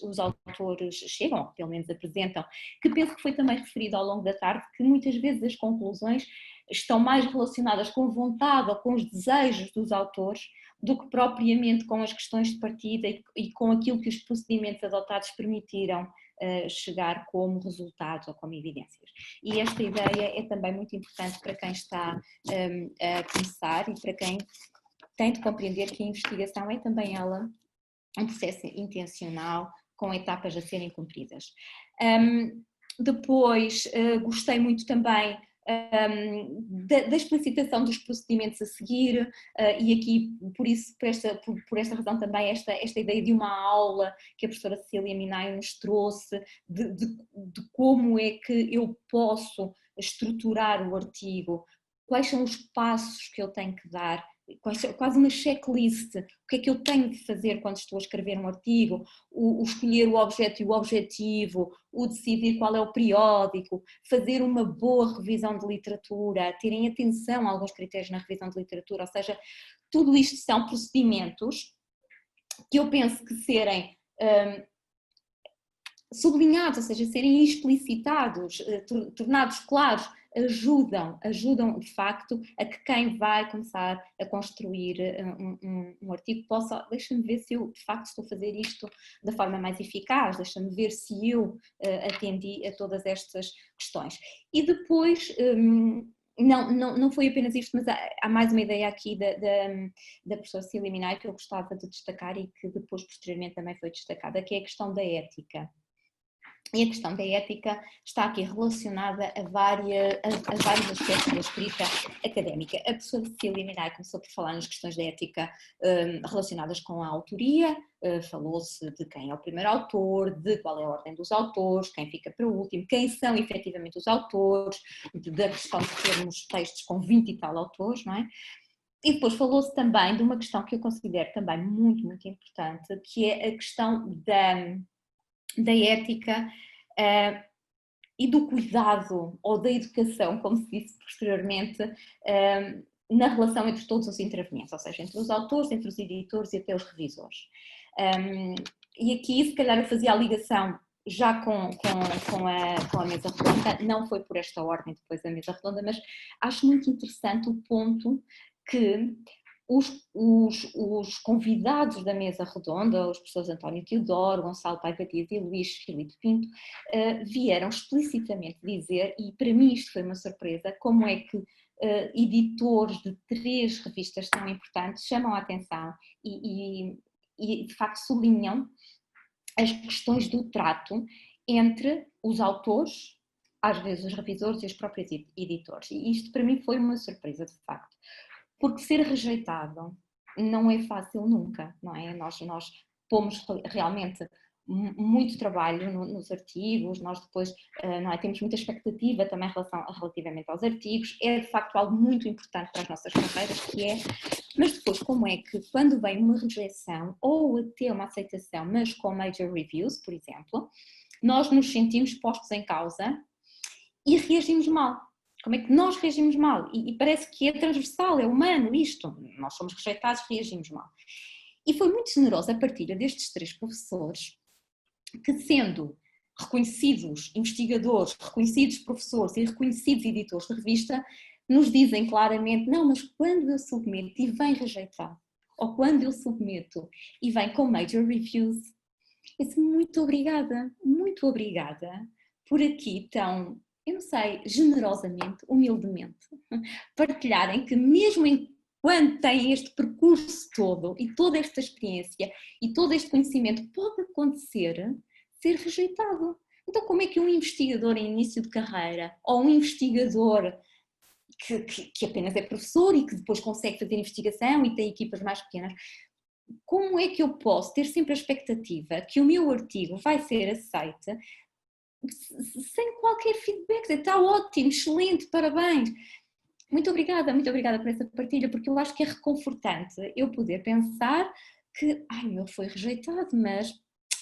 chegam, ou pelo menos apresentam, que penso que foi também referido ao longo da tarde, que muitas vezes as conclusões estão mais relacionadas com a vontade ou com os desejos dos autores do que propriamente com as questões de partida e com aquilo que os procedimentos adotados permitiram chegar como resultados ou como evidências. E esta ideia é também muito importante para quem está a começar e para quem tem de compreender que a investigação é também ela um processo intencional com etapas a serem cumpridas. Depois, gostei muito também da explicitação dos procedimentos a seguir e aqui, por esta razão também, esta ideia de uma aula que a professora Cília Minay nos trouxe de como é que eu posso estruturar o artigo, quais são os passos que eu tenho que dar, quase uma checklist, o que é que eu tenho de fazer quando estou a escrever um artigo, o escolher o objeto e o objetivo, o decidir qual é o periódico, fazer uma boa revisão de literatura, terem atenção a alguns critérios na revisão de literatura, ou seja, tudo isto são procedimentos que eu penso que serem sublinhados, ou seja, serem explicitados, tornados claros, ajudam de facto a que quem vai começar a construir um artigo possa, deixa-me ver se eu de facto estou a fazer isto da forma mais eficaz, deixa-me ver se eu atendi a todas estas questões. E depois, não foi apenas isto, mas há mais uma ideia aqui da professora Cília Minay que eu gostava de destacar e que depois posteriormente também foi destacada, que é a questão da ética. E a questão da ética está aqui relacionada a vários aspectos da escrita académica. A professora Cecília Minay começou por falar nas questões da ética relacionadas com a autoria, falou-se de quem é o primeiro autor, de qual é a ordem dos autores, quem fica para o último, quem são efetivamente os autores, da questão de termos textos com 20 e tal autores, não é? E depois falou-se também de uma questão que eu considero também muito, muito importante, que é a questão da ética e do cuidado ou da educação, como se disse posteriormente, na relação entre todos os intervenientes, ou seja, entre os autores, entre os editores e até os revisores. E aqui, se calhar, eu fazia a ligação já com a mesa redonda, não foi por esta ordem depois da mesa redonda, mas acho muito interessante o ponto que os convidados da mesa redonda, os professores António Teodoro, Gonçalo Paiva Dias e Luís Filipe Pinto, vieram explicitamente dizer, e para mim isto foi uma surpresa, como é que editores de 3 revistas tão importantes chamam a atenção e de facto sublinham as questões do trato entre os autores, às vezes os revisores e os próprios editores. E isto para mim foi uma surpresa de facto. Porque ser rejeitado não é fácil nunca, não é? Nós pomos realmente muito trabalho nos artigos, nós depois não é? Temos muita expectativa também relativamente aos artigos, é de facto algo muito importante para as nossas carreiras, mas depois como é que quando vem uma rejeição ou até uma aceitação, mas com major reviews, por exemplo, nós nos sentimos postos em causa e reagimos mal. Como é que nós reagimos mal? E parece que é transversal, é humano isto. Nós somos rejeitados, reagimos mal. E foi muito generosa a partilha destes 3 professores que, sendo reconhecidos investigadores, reconhecidos professores e reconhecidos editores de revista, nos dizem claramente, não, mas quando eu submeto e vem rejeitado, ou quando eu submeto e vem com major reviews, eu disse, muito obrigada por aqui tão, eu não sei, generosamente, humildemente, partilharem que mesmo enquanto têm este percurso todo e toda esta experiência e todo este conhecimento, pode acontecer ser rejeitado. Então como é que um investigador em início de carreira ou um investigador que apenas é professor e que depois consegue fazer investigação e tem equipas mais pequenas, como é que eu posso ter sempre a expectativa que o meu artigo vai ser aceito sem qualquer feedback? Está ótimo, excelente, parabéns. Muito obrigada por essa partilha, porque eu acho que é reconfortante eu poder pensar que, o meu foi rejeitado, mas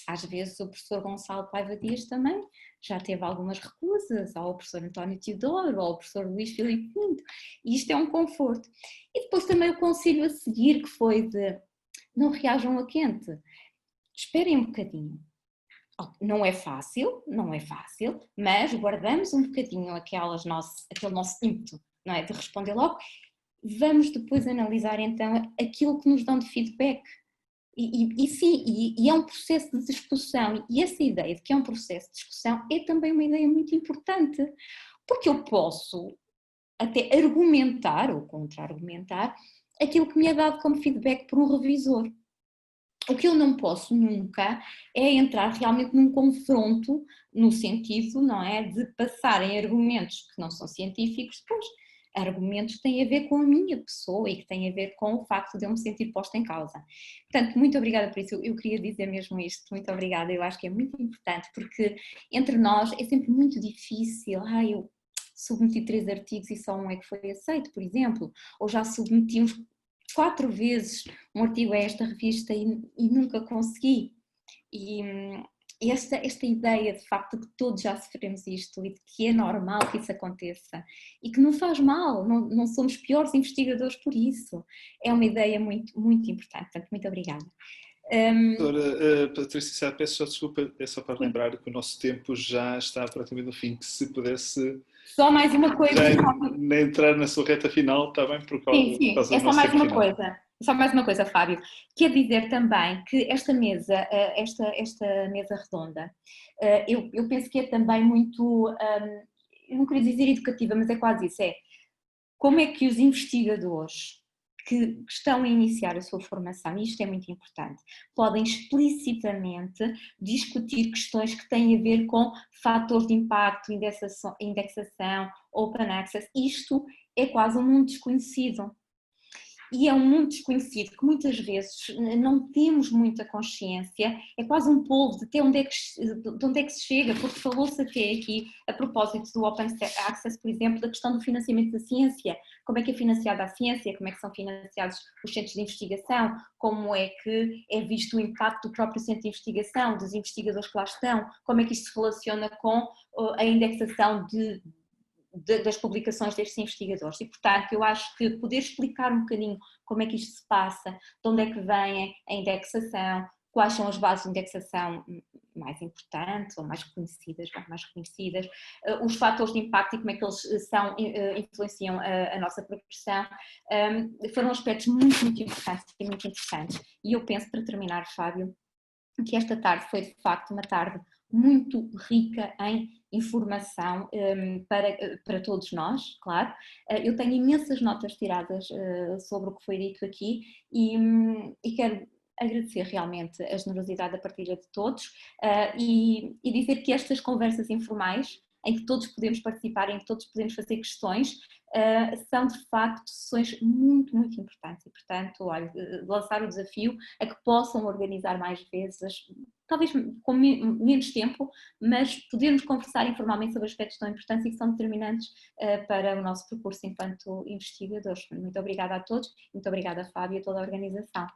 às vezes o professor Gonçalo Paiva Dias também já teve algumas recusas, ou o professor António Teodoro, ou o professor Luís Filipe Pinto, e isto é um conforto. E depois também o conselho a seguir, que foi de não reajam a quente, esperem um bocadinho. Não é fácil, mas guardamos um bocadinho aquele nosso ímpeto, não é? De responder logo. Vamos depois analisar então aquilo que nos dão de feedback. E é um processo de discussão, e essa ideia de que é um processo de discussão é também uma ideia muito importante, porque eu posso até argumentar ou contra-argumentar aquilo que me é dado como feedback por um revisor. O que eu não posso nunca é entrar realmente num confronto no sentido, não é, de passarem argumentos que não são científicos, pois argumentos que têm a ver com a minha pessoa e que têm a ver com o facto de eu me sentir posta em causa. Portanto, muito obrigada por isso, eu queria dizer mesmo isto, muito obrigada, eu acho que é muito importante, porque entre nós é sempre muito difícil, eu submeti 3 artigos e só um é que foi aceito, por exemplo, ou já submeti uns 4 vezes um artigo a esta revista e nunca consegui. E esta ideia de facto de que todos já sofremos isto e de que é normal que isso aconteça e que não faz mal, não somos piores investigadores por isso, é uma ideia muito, muito importante. Portanto, muito obrigada. Doutora Patrícia, peço só desculpa, é só para lembrar que o nosso tempo já está praticamente no fim, que se pudesse... Só mais uma coisa. Já entrar na sua reta final, está bem? Por causa é só mais uma coisa. Só mais uma coisa, Fábio. Quer dizer também que esta mesa redonda, eu penso que é também muito, eu não queria dizer educativa, mas é quase isso, como é que os investigadores que estão a iniciar a sua formação, e isto é muito importante, podem explicitamente discutir questões que têm a ver com fatores de impacto, indexação, open access. Isto é quase um mundo desconhecido. E é um mundo desconhecido que muitas vezes não temos muita consciência, é quase um polvo de onde é que se chega, porque falou-se até aqui, a propósito do Open Access, por exemplo, da questão do financiamento da ciência, como é que é financiada a ciência, como é que são financiados os centros de investigação, como é que é visto o impacto do próprio centro de investigação, dos investigadores que lá estão, como é que isto se relaciona com a indexação das publicações destes investigadores. E, portanto, eu acho que poder explicar um bocadinho como é que isto se passa, de onde é que vem a indexação, quais são as bases de indexação mais importantes ou mais reconhecidas, os fatores de impacto e como é que eles influenciam a nossa progressão, foram aspectos muito, muito importantes e muito interessantes. E eu penso, para terminar, Fábio, que esta tarde foi, de facto, uma tarde muito rica em informação para todos nós, claro. Eu tenho imensas notas tiradas sobre o que foi dito aqui e quero agradecer realmente a generosidade da partilha de todos e dizer que estas conversas informais, em que todos podemos participar, em que todos podemos fazer questões, são de facto sessões muito, muito importantes e, portanto, olha, lançar o desafio a que possam organizar mais vezes, talvez com menos tempo, mas podermos conversar informalmente sobre aspectos tão importantes e que são determinantes para o nosso percurso enquanto investigadores. Muito obrigada a todos, muito obrigada, Fábio, e a toda a organização.